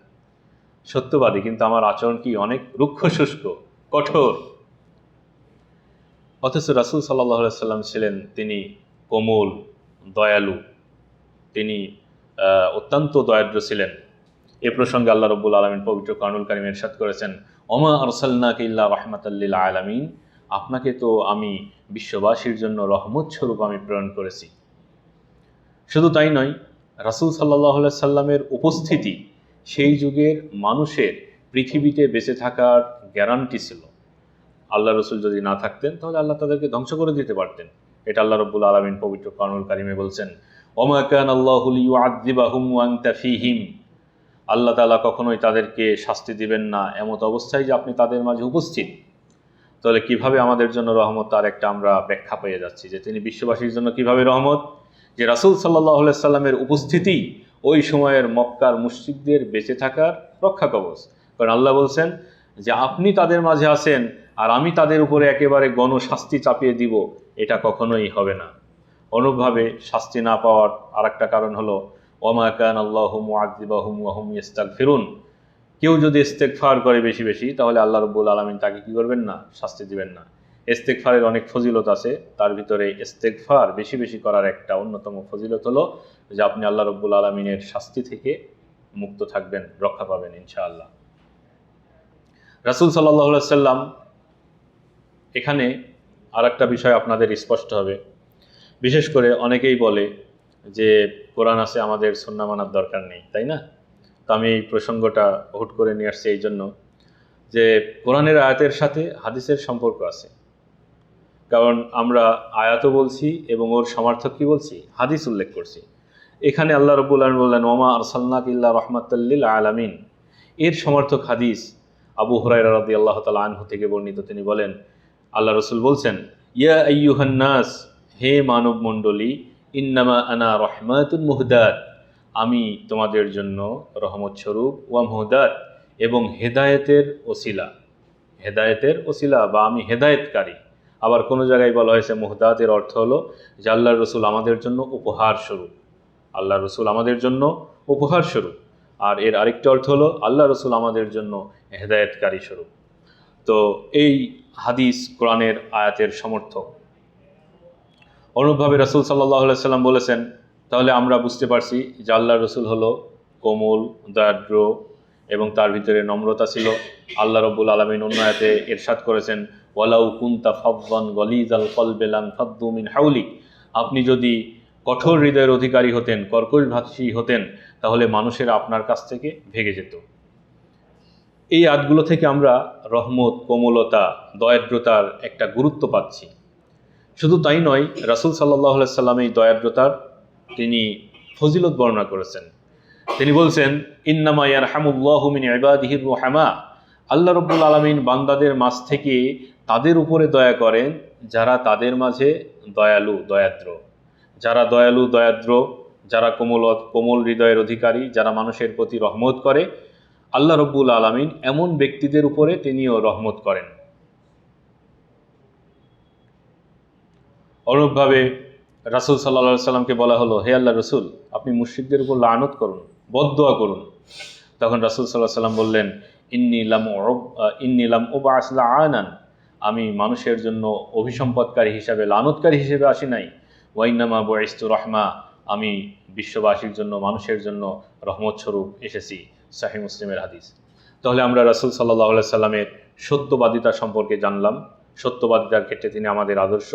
সত্যবাদী কিন্তু আমার আচরণ কি অনেক রুক্ষ, শুষ্ক, কঠোর। অথচ রাসূল সাল্লাল্লাহু আলাইহি সাল্লাম ছিলেন তিনি কোমল, দয়ালু, তিনি অত্যন্ত দয়াদ্র ছিলেন। এ প্রসঙ্গে আল্লাহ রব্বুল আলামিন পবিত্র কোরআনুল কারীমে ইরশাদ করেছেন, ওমা আরসালনাকা ইল্লা রাহমাতাল লিল আলামিন, আপনাকে তো আমি বিশ্ববাসীর জন্য রহমত স্বরূপ আমি প্রেরণ করেছি। শুধু তাই নয়, রাসূল সাল্লাল্লাহু আলাইহি সাল্লামের উপস্থিতি সেই যুগের মানুষের পৃথিবীতে বেঁচে থাকার গ্যারান্টি ছিল। আল্লাহ রসুল যদি না থাকতেন তাহলে আল্লাহ তাদেরকে ধ্বংস করে দিতে পারতেন। এটা আল্লাহ রব্বুল আলামিন পবিত্র কোরআনুল কারীমে বলছেন, ওমা কানা আল্লাহু লিইউআযযিবাহুম ওয়া আনতা ফীহিম, আল্লাহ তাআলা কখনোই তাদেরকে শাস্তি দিবেন না এমত অবস্থায় যে আপনি তাদের মাঝে উপস্থিত। তাহলে কিভাবে আমাদের জন্য রহমত, তার একটা আমরা ব্যাখ্যা পেয়ে যাচ্ছি যে তিনি বিশ্ববাসীর জন্য কিভাবে রহমত, যে রাসূল সাল্লাল্লাহু আলাইহি সাল্লামের উপস্থিতি ওই সময়ের মক্কার মুশরিকদের বেঁচে থাকার রক্ষা কবচ। কারণ আল্লাহ বলছেন যে আপনি তাদের মাঝে আছেন আর আমি তাদের উপরে একেবারে গণশাস্তি চাপিয়ে দিব, এটা কখনোই হবে না। অনুরূপভাবে শাস্তি না পাওয়ার আরেকটা কারণ হলো, ওমা কানা আল্লাহু মুআযযিবাহুম ওয়া হুম ইস্তাগফিরুন, কেউ যদি ইস্তেগফার করে বেশি বেশি তাহলে আল্লাহ রাব্বুল আলামিন তাকে কি করবেন না, শাস্তি দিবেন না। ইস্তেগফারের অনেক ফজিলত আছে, তার ভিতরে ইস্তেগফার বেশি বেশি করার একটা অন্যতম ফজিলত হলো যে আপনি আল্লাহ রাব্বুল আলামিনের শাস্তি থেকে মুক্ত থাকবেন, রক্ষা পাবেন ইনশাআল্লাহ। রাসূল সাল্লাল্লাহু আলাইহি সাল্লাম, এখানে আরেকটা বিষয় আপনাদের স্পষ্ট হবে। বিশেষ করে অনেকেই বলে যে কোরআন আছে, আমাদের সুন্নাহ মানার দরকার নেই, তাই না? তো আমি এই প্রসঙ্গটা হুট করে নিয়ে আসছি এই জন্য যে কোরআনের আয়াতের সাথে হাদিসের সম্পর্ক আছে। কারণ আমরা আয়াতও বলছি এবং ওর সমার্থক কি বলছি, হাদিস উল্লেখ করছি। এখানে আল্লাহ রাব্বুল আলামিন বললেন, ওমা আরসালনাকা ইল্লা রাহমাতাল লিল আলামিন, এর সমার্থক হাদিস আবু হুরায়রা রাদিয়াল্লাহু তাআলা আনহু থেকে বর্ণিত। তিনি বলেন, আল্লাহ রাসূল বলছেন, ইয়া আইয়ুহান নাস, হে মানব মণ্ডলী, ইন্নামা আনা রাহমাতুন মুহদাত, আমি তোমাদের জন্য রহমত স্বরূপ, ওয়া মুহদাত, এবং হেদায়েতের ওসিলা বা আমি হেদায়েতকারী। আবার কোনো জায়গায় বলা হয়েছে মুহদাতের অর্থ হলো যে আল্লাহর রসুল আমাদের জন্য উপহার স্বরূপ, আল্লাহর রসুল আমাদের জন্য উপহার স্বরূপ। আর এর আরেকটা অর্থ হলো আল্লাহ রসুল আমাদের জন্য হেদায়েতকারী স্বরূপ। তো এই হাদিস কোরআনের আয়াতের সমর্থক। অনুরূপভাবে রাসূল সাল্লাল্লাহু আলাইহি সাল্লাম বলেছেন, তাহলে আমরা বুঝতে পারছি যে আল্লাহর রসুল হলো কোমল, দয়াদ্র এবং তার ভিতরে নম্রতা ছিল। আল্লাহ রাব্বুল আলামিন অন্য আয়াতে ইরশাদ করেছেন, ওয়ালাউ কুনতা ফাযযান গলিযাল কলবি লানফাদ্দু মিন হাওলিক, আপনি যদি কঠোর হৃদয়ের অধিকারী হতেন, কর্কশভাষী হতেন, তাহলে মানুষেরা আপনার কাছ থেকে ভেগে যেত। এই আয়াতগুলো থেকে আমরা রহমত, কোমলতা, দয়াদ্রতার একটা গুরুত্ব পাচ্ছি। শুধু তাই নয়, রাসূল সাল্লাল্লাহু আলাইহি সাল্লাম এই দয়াদ্রতার তিনি ফজিলত বর্ণনা করেছেন। তিনি বলছেন, ইন্নামা ইয়ারহামুল্লাহু মিন ইবাদিহির রুহামা, আল্লাহ রাব্বুল আলামিন বান্দাদের মাঝ থেকে তাদের উপরে দয়া করেন যারা তাদের মাঝে দয়ালু দয়াদ্র। যারা দয়ালু দয়াদ্র, যারা কোমল হৃদয়ের অধিকারী, যারা মানুষের প্রতি রহমত করে, আল্লাহ রাব্বুল আলামিন এমন ব্যক্তিদের উপরে তিনিও রহমত করেন। অনুরূপভাবে রাসূল সাল্লাল্লাহু আলাইহি সাল্লামকে বলা হলো, হে আল্লাহ রসুল, আপনি মুশরিকদের উপর লানত করুন, বদদোয়া করুন। তখন রাসূল সাল্লাল্লাহু আলাইহি সাল্লাম বললেন, ইন্নী লাম উবআস লাআনান, আমি মানুষের জন্য অভিসম্পদকারী হিসাবে, লানতকারী হিসেবে আসি নাই। ওয়া ইন্নামা বুইসতু রাহমা, আমি বিশ্ববাসীর জন্য, মানুষের জন্য রহমত স্বরূপ এসেছি। সহিহ মুসলিমের হাদিস। তাহলে আমরা রাসূল সাল্লাল্লাহু আলাইহি সাল্লামের সত্যবাদিতা সম্পর্কে জানলাম, সত্যবাদিতার ক্ষেত্রে তিনি আমাদের আদর্শ।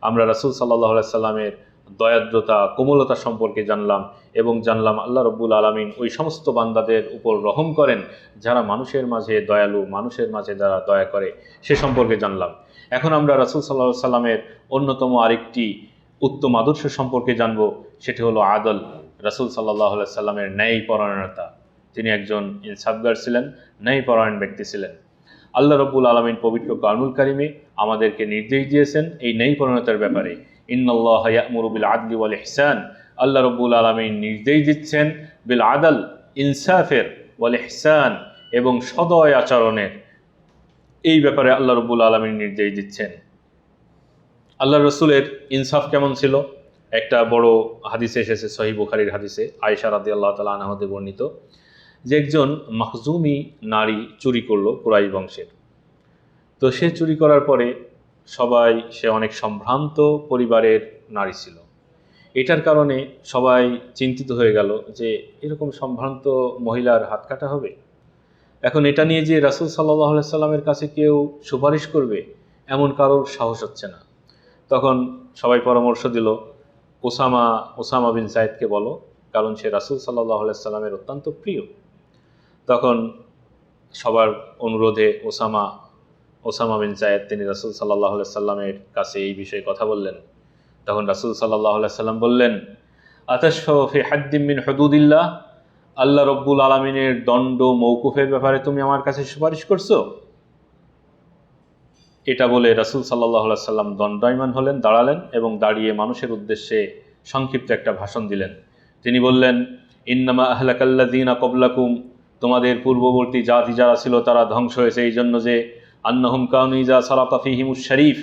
আমরা রাসূল সাল্লাল্লাহু আলাইহি সাল্লামের দয়াদ্রতা, কোমলতা সম্পর্কে জানলাম এবং জানলাম আল্লাহ রাব্বুল আলামিন ওই সমস্ত বান্দাদের উপর রহম করেন যারা মানুষের মাঝে দয়ালু, মানুষের মাঝে যারা দয়া করে, সে সম্পর্কে জানলাম। এখন আমরা রাসূল সাল্লাল্লাহু আলাইহি সাল্লামের অন্যতম আরেকটি উত্তম আদর্শ সম্পর্কে জানব, সেটি হলো আদল। রাসূল সাল্লাল্লাহু আলাইহি সাল্লামের ন্যায়পরায়ণতা। তিনি একজন ইনসাফগার ছিলেন, ন্যায়পরায়ণ ব্যক্তি ছিলেন। আল্লাহ রাব্বুল আলামিন পবিত্র কারনুল কারিমে আমাদেরকে নির্দেশ দিয়েছেন এই ন্যায়পরায়ণতার ব্যাপারে। ইন্নাল্লাহা ইয়া'মুরু বিল আদলি ওয়াল ইহসান, আল্লাহ রাব্বুল আলামিন নির্দেশ দিচ্ছেন বিল আদল, ইনসাফের, ওয়াল ইহসান, এবং সদয় আচরণের। এই ব্যাপারে আল্লাহ রাব্বুল আলামিন নির্দেশ দিচ্ছেন। আল্লাহ রসুলের ইনসাফ কেমন ছিল? একটা বড় হাদিসে এসেছে, সহিহ বুখারীর হাদিসে, আয়েশা রাদিয়াল্লাহু তাআলা আনহা হতে বর্ণিত, যে একজন মাখজুমি নারী চুরি করলো কুরাইশ বংশের। তো সে চুরি করার পরে সে অনেক সম্ভ্রান্ত পরিবারের নারী ছিল। এটার কারণে সবাই চিন্তিত হয়ে গেল যে এরকম সম্ভ্রান্ত মহিলার হাত কাটা হবে। এখন এটা নিয়ে যে রাসূল সাল্লাল্লাহু আলাইহি সাল্লামের কাছে কেউ সুপারিশ করবে, এমন কারোর সাহস হচ্ছে না। তখন সবাই পরামর্শ দিল, ওসামা বিন যায়েদকে বলো, কারণ সে রাসূল সাল্লাল্লাহু আলাইহি সাল্লামের অত্যন্ত প্রিয়। তখন সবার অনুরোধে ওসামা বিন যায়েদ তিনি রাসূল সাল্লাল্লাহু আলাইহি সাল্লামের কাছে এই বিষয়ে কথা বললেন। তখন রাসূল সাল্লাল্লাহু আলাইহি সাল্লাম বললেন, আতাশফাউ ফি হাদ্দিন মিন হুদুদিল্লাহ, আল্লাহ রাব্বুল আলামিনের দণ্ড মওকুফের ব্যাপারে তুমি আমার কাছে সুপারিশ করছো? এটা বলে রাসূল সাল্লাল্লাহু আলাইহি সাল্লাম দণ্ডায়মান হলেন, দাঁড়ালেন এবং দাঁড়িয়ে মানুষের উদ্দেশ্যে সংক্ষিপ্ত একটা ভাষণ দিলেন। তিনি বললেন, ইন্নামা আহলাকাল্লাযীনা ক্বাবলাকুম, তোমাদের পূর্ববর্তী জাতি যারা ছিল তারা ধ্বংস হয়েছে এই জন্য যে আন্নাহুম কানু ইযা সারাকা ফীহিমুশ শরীফ,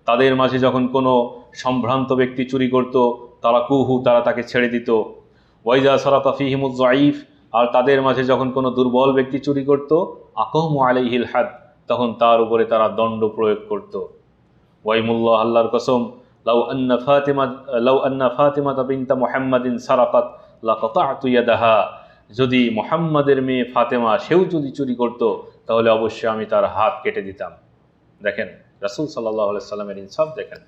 তাদের মাঝে যখন কোনো সম্ভ্রান্ত ব্যক্তি চুরি করত, তারা তাকে ছেড়ে দিত। ওয়া ইযা সারাকা ফীহিমুয যায়ীফ, আর তাদের মাঝে যখন কোনো দুর্বল ব্যক্তি চুরি করত, আকামু আলাইহিল হাদ, তখন তার উপরে তারা দণ্ড প্রয়োগ করত। ওয়াইমুল্লাহ, আল্লাহর কসম, লাউ আন্না ফাতিমা বিনতা মুহাম্মাদিন সারাকাত লাকাতা'তু ইয়াদাহা, যদি মুহাম্মাদের মেয়ে ফাতেমা সেও যদি চুরি করত তাহলে অবশ্যই আমি তার হাত কেটে দিতাম। দেখেন রাসূল সাল্লাল্লাহু আলাইহি সাল্লামের ইনসাফ দেখেন।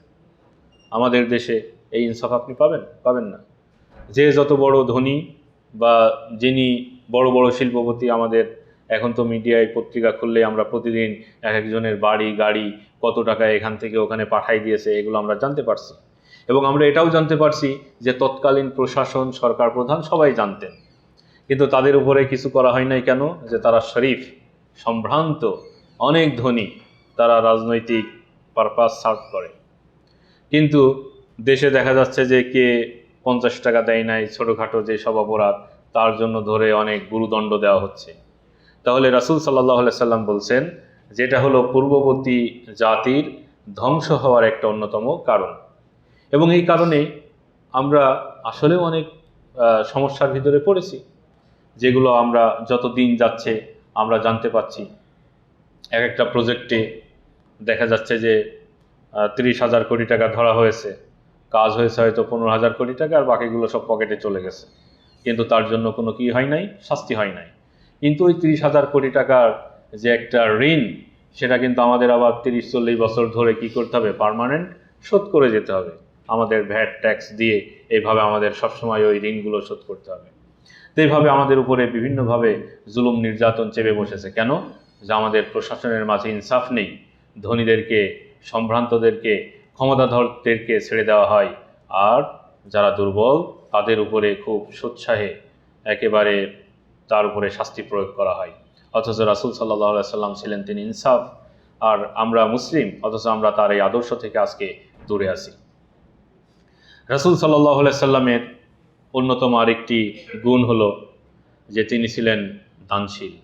আমাদের দেশে এই ইনসাফ আপনি পাবেন না। যে যত বড় ধনী বা যিনি বড় বড় শিল্পপতি, আমাদের এখন তো মিডিয়ায় পত্রিকা খুললে আমরা প্রতিদিন এক একজনের বাড়ি গাড়ি কত টাকা এখান থেকে ওখানে পাঠাই দিয়েছে, এগুলো আমরা জানতে পারছি। এবং আমরা এটাও জানতে পারছি যে তৎকালীন প্রশাসন, সরকার প্রধান সবাই জানতেন, কিন্তু তাদের উপরে কিছু করা হয় নাই। কেন? যে তারা শরীফ, সম্ভ্রান্ত, অনেক ধনী, তারা রাজনৈতিক পারপাস সার্ভ করে। কিন্তু দেশে দেখা যাচ্ছে যে কে 50 টাকা দেয় নাই, ছোটোখাটো যে সব অপরাধ, তার জন্য ধরে অনেক গুরুদণ্ড দেওয়া হচ্ছে। তাহলে রাসূল সাল্লাল্লাহু আলাইহি সাল্লাম বলছেন যেটা হলো পূর্ববর্তী জাতির ধ্বংস হওয়ার একটা অন্যতম কারণ। এবং এই কারণে আমরা আসলেও অনেক সমস্যার ভিতরে পড়েছি, যেগুলো আমরা যত দিন যাচ্ছে আমরা জানতে পারছি। এক একটা প্রজেক্টে দেখা যাচ্ছে যে 30,000 কোটি টাকা ধরা হয়েছে, কাজ হয়েছে হয়তো 15,000 কোটি টাকা, আর বাকিগুলো সব পকেটে চলে গেছে, কিন্তু তার জন্য কোনো কি হয় নাই, শাস্তি হয় নাই। কিন্তু ওই 30,000 কোটি টাকার যে একটা ঋণ, সেটা কিন্তু আমাদের আবার 30-40 বছর ধরে কি করতে হবে, পার্মানেন্ট শোধ করে যেতে হবে। আমাদের ভ্যাট ট্যাক্স দিয়ে এইভাবে আমাদের সবসময় ওই ঋণগুলো শোধ করতে হবে। তো এইভাবে আমাদের উপরে বিভিন্নভাবে জুলুম নির্যাতন চেপে বসেছে। কেন? যে আমাদের প্রশাসনের মাঝে ইনসাফ নেই। ধনীদেরকে, সম্ভ্রান্তদেরকে, ক্ষমতাধরদেরকে ছেড়ে দেওয়া হয়, আর যারা দুর্বল তাদের উপরে খুব সোৎসাহে একেবারে তার উপরে শাস্তি প্রয়োগ করা হয়। অথচ রাসূল সাল্লাল্লাহু আলাইহি সাল্লাম ছিলেন তিনি ইনসাফ, আর আমরা মুসলিম, অথচ আমরা তার এই আদর্শ থেকে আজকে দূরে আছি। রাসূল সাল্লাল্লাহু আলাইহি সাল্লামের অন্যতম আরেকটি গুণ হলো যে তিনি ছিলেন দানশীল।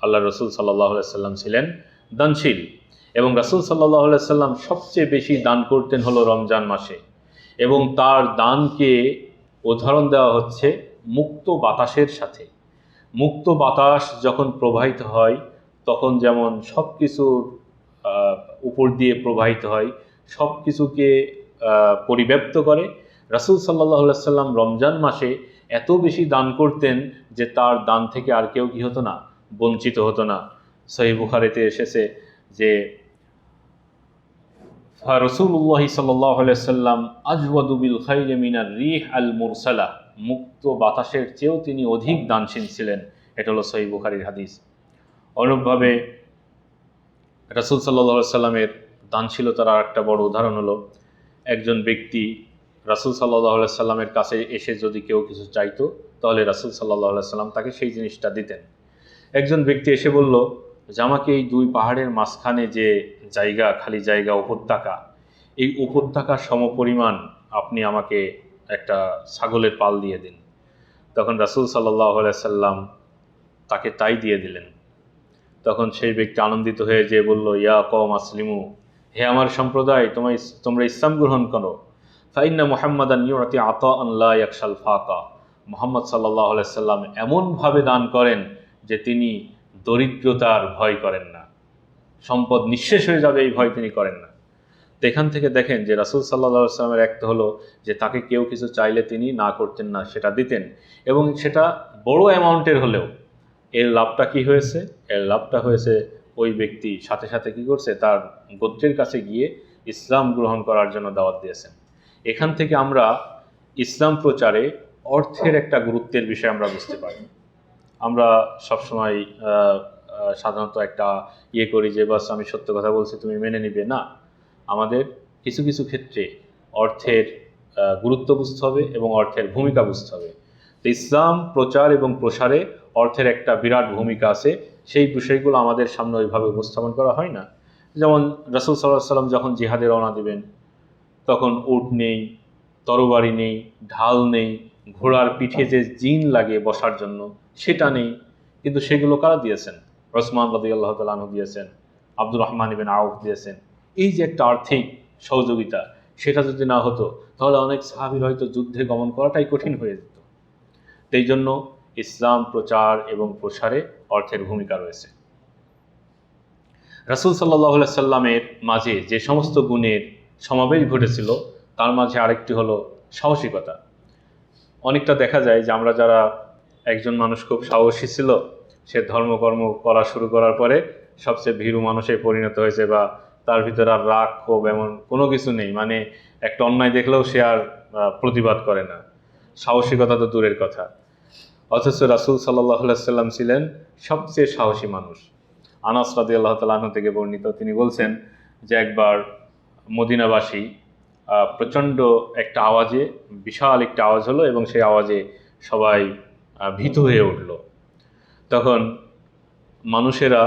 আল্লাহ রসুল সাল্লাল্লাহু আলাইহি সাল্লাম ছিলেন দানশীল, এবং রাসূল সাল্লাল্লাহু আলাইহি সাল্লাম সবচেয়ে বেশি দান করতেন হলো রমজান মাসে, এবং তার দানকে উদাহরণ দেওয়া হচ্ছে মুক্ত বাতাসের সাথে। মুক্ত বাতাস যখন প্রবাহিত হয় তখন যেমন সব কিছুর উপর দিয়ে প্রবাহিত হয়, সব কিছুকে পরিব্যাপ্ত করে। রাসূল সাল্লাল্লাহু আলাইহি সাল্লাম রমজান মাসে এত বেশি দান করতেন যে তার দান থেকে আর কেউ কি হতো না, বঞ্চিত হতো না। সহিহ বুখারীতে এসেছে যে রাসূলুল্লাহ সাল্লাল্লাহু আলাইহি সাল্লাম আজওয়াদু বিল খাইরি মিনার রিহ আল মুরসালা, মুক্ত বাতাসের চেয়েও তিনি অধিক দানশীল ছিলেন। এটা হলো সহিহ বুখারীর হাদিস। অনুরূপভাবে রাসূল সাল্লাল্লাহু আলাইহি সাল্লামের দানশীলতার আর একটা বড় উদাহরণ হলো, একজন ব্যক্তি রাসূল সাল্লাল্লাহু আলাইহি সাল্লামের কাছে এসে যদি কেউ কিছু চাইতো, তাহলে রাসূল সাল্লাল্লাহু আলাইহি সাল্লাম তাকে সেই জিনিসটা দিতেন। একজন ব্যক্তি এসে বলল যে আমাকে এই দুই পাহাড়ের মাঝখানে যে জায়গা, খালি জায়গা, উপত্যকা, এই উপত্যকার সমপরিমাণ আপনি আমাকে একটা ছাগলের পাল দিয়ে দিন। তখন রাসূল সাল্লাল্লাহু আলাইহি সাল্লাম তাকে তাই দিয়ে দিলেন। তখন সেই ব্যক্তি আনন্দিত হয়ে যে বলল, ইয়া কওম আসলিমু, হে আমার সম্প্রদায়, তোমরা ইসলাম গ্রহণ করো। ফাইন্না মুহাম্মাদান ইউতি আতাআন লা ইয়াখশাল ফাকা, মুহাম্মদ সাল্লাল্লাহু আলাইহি সাল্লাম এমনভাবে দান করেন যে তিনি দরিদ্রতার ভয় করেন না, সম্পদ নিঃশেষ হয়ে যাবে এই ভয় তিনি করেন না। তো এখান থেকে দেখেন যে রাসূল সাল্লাল্লাহু আলাইহি সাল্লামের একটা হলো যে তাকে কেউ কিছু চাইলে তিনি না করতেন না, সেটা দিতেন, এবং সেটা বড় অ্যামাউন্টের হলেও এর লাভটা কি হয়েছে? এর লাভটা হয়েছে ওই ব্যক্তি সাথে সাথে কি করছে, তার গোত্রের কাছে গিয়ে ইসলাম গ্রহণ করার জন্য দাওয়াত দিয়েছেন। এখান থেকে আমরা ইসলাম প্রচারে অর্থের একটা গুরুত্বের বিষয় আমরা বুঝতে পারি। আমরা সবসময় সাধারণত একটা করি যে বাস আমি সত্য কথা বলছি তুমি মেনে নিবে, না। আমাদের কিছু কিছু ক্ষেত্রে অর্থের গুরুত্ব বুঝতে হবে এবং অর্থের ভূমিকা বুঝতে হবে। তো ইসলাম প্রচার এবং প্রসারে অর্থের একটা বিরাট ভূমিকা আছে, সেই বিষয়গুলো আমাদের সামনে ওইভাবে উপস্থাপন করা হয় না। যেমন রাসূল সাল্লাল্লাহু আলাইহি সাল্লাম যখন জিহাদে রওনা দিবেন, তখন উট নেই, তরবারি নেই, ঢাল নেই, ঘোড়ার পিঠে যে জিন লাগে বসার জন্য সেটা নেই, কিন্তু সেগুলো কারা দিয়েছেন? ওসমান রাদিয়াল্লাহু তাআলা আনহু দিয়েছেন, আব্দুর রহমান ইবনে আউফ দিয়েছেন। এই যে একটা আর্থিক সহযোগিতা, সেটা যদি না হতো তাহলে অনেক সাহাবীর হয়তো যুদ্ধে গমন করাটাই কঠিন হয়ে যেত। এই জন্য ইসলাম প্রচার এবং প্রসারে অর্থের ভূমিকা রয়েছে। রাসূল সাল্লাল্লাহু আলাইহি সাল্লামের মাঝে যে সমস্ত গুণের সমাবেশ ঘটেছিল তার মাঝে আরেকটি হলো সাহসিকতা। অনেকটা দেখা যায় যে আমরা যারা, একজন মানুষ খুব সাহসী ছিল, সে ধর্মকর্ম করা শুরু করার পরে সবচেয়ে ভীরু মানুষে পরিণত হয়েছে, বা তার ভিতরে আর রাগ ক্ষোভ এমন কোনো কিছু নেই, মানে একটা অন্যায় দেখলেও সে আর প্রতিবাদ করে না, সাহসিকতা তো দূরের কথা। অথচ রাসূল সাল্লাল্লাহু আলাইহি সাল্লাম ছিলেন সবচেয়ে সাহসী মানুষ। আনাস রাদিয়াল্লাহু তাআলা আনহু থেকে বর্ণিত, তিনি বলছেন যে একবার মদিনাবাসী প্রচণ্ড একটা আওয়াজে, বিশাল একটা আওয়াজ হলো এবং সেই আওয়াজে সবাই ভীত হয়ে উঠল। তখন মানুষেরা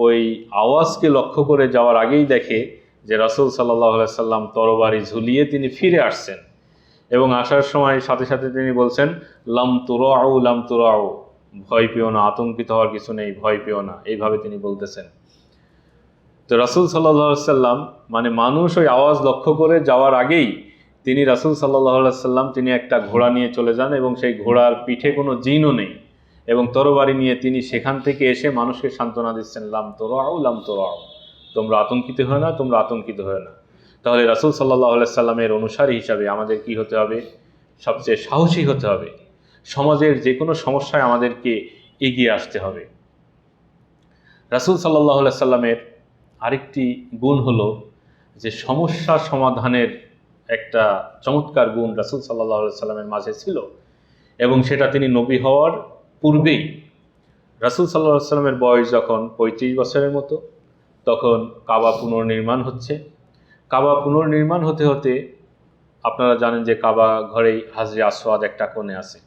ওই আওয়াজকে লক্ষ্য করে যাওয়ার আগেই দেখে যে রাসূল সাল্লাল্লাহু আলাইহি সাল্লাম তরবারি ঝুলিয়ে তিনি ফিরে আসছেন, এবং আসার সময় সাথে সাথে তিনি বলছেন, লাম তুরাউ লাম তুরাউ, ভয় পেও না, আতঙ্কিত হওয়ার কিছু নেই, ভয় পেও না, এইভাবে তিনি বলতেছেন। তো রাসূল সাল্লাল্লাহু আলাইহি সাল্লাম, মানে মানুষ ওই আওয়াজ লক্ষ্য করে যাওয়ার আগেই তিনি, রাসূল সাল্লাল্লাহু আলাইহি সাল্লাম, তিনি একটা ঘোড়া নিয়ে চলে যান, এবং সেই ঘোড়ার পিঠে কোনো জিনও নেই, এবং তরবারি নিয়ে তিনি সেখান থেকে এসে মানুষকে সান্ত্বনা দিচ্ছেন, লাম তুরাউ লাম তুরাউ, তোমরা আতঙ্কিত হয় না, তোমরা আতঙ্কিত হয় না। তাহলে রাসূল সাল্লাল্লাহু আলাইহি সাল্লামের অনুসারী হিসাবে আমাদের কি হতে হবে? সবচেয়ে সাহসী হতে হবে। সমাজের যে কোনো সমস্যায় আমাদেরকে এগিয়ে আসতে হবে। রাসূল সাল্লাল্লাহু আলাইহি সাল্লামের আরেকটি গুণ হলো যে সমস্যা সমাধানের একটা চমৎকার গুণ রাসূল সাল্লাল্লাহু আলাইহি সাল্লামের মাঝে ছিল, এবং সেটা তিনি নবী হওয়ার পূর্বেই। রাসূল সাল্লাল্লাহু আলাইহি সাল্লামের বয়স যখন 35 বছরের মতো, তখন কাবা পুনর্নির্মাণ হচ্ছে। কাবা পুনর্নির্মাণ হতে হতে আপনারা জানেন যে কাবা ঘরেই হাজরে আসওয়াদ একটা কোণে আছে।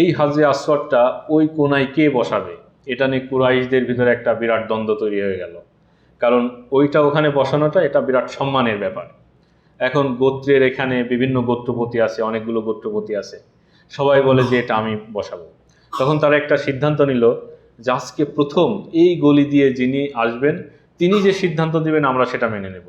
এই হাজরে আসওয়াদটা ওই কোনায় কে বসাবে, এটা নিয়ে কুরাইশদের ভিতরে একটা বিরাট দ্বন্দ্ব তৈরি হয়ে গেল। কারণ ওইটা ওখানে বসানোটা এটা বিরাট সম্মানের ব্যাপার। এখন গোত্রের এখানে বিভিন্ন গোত্রপতি আছে, অনেকগুলো গোত্রপতি আছে, সবাই বলে যে এটা আমি বসাবো। তখন তারা একটা সিদ্ধান্ত নিল যে আজকে প্রথম এই গলি দিয়ে যিনি আসবেন তিনি যে সিদ্ধান্ত দিবেন আমরা সেটা মেনে নেব।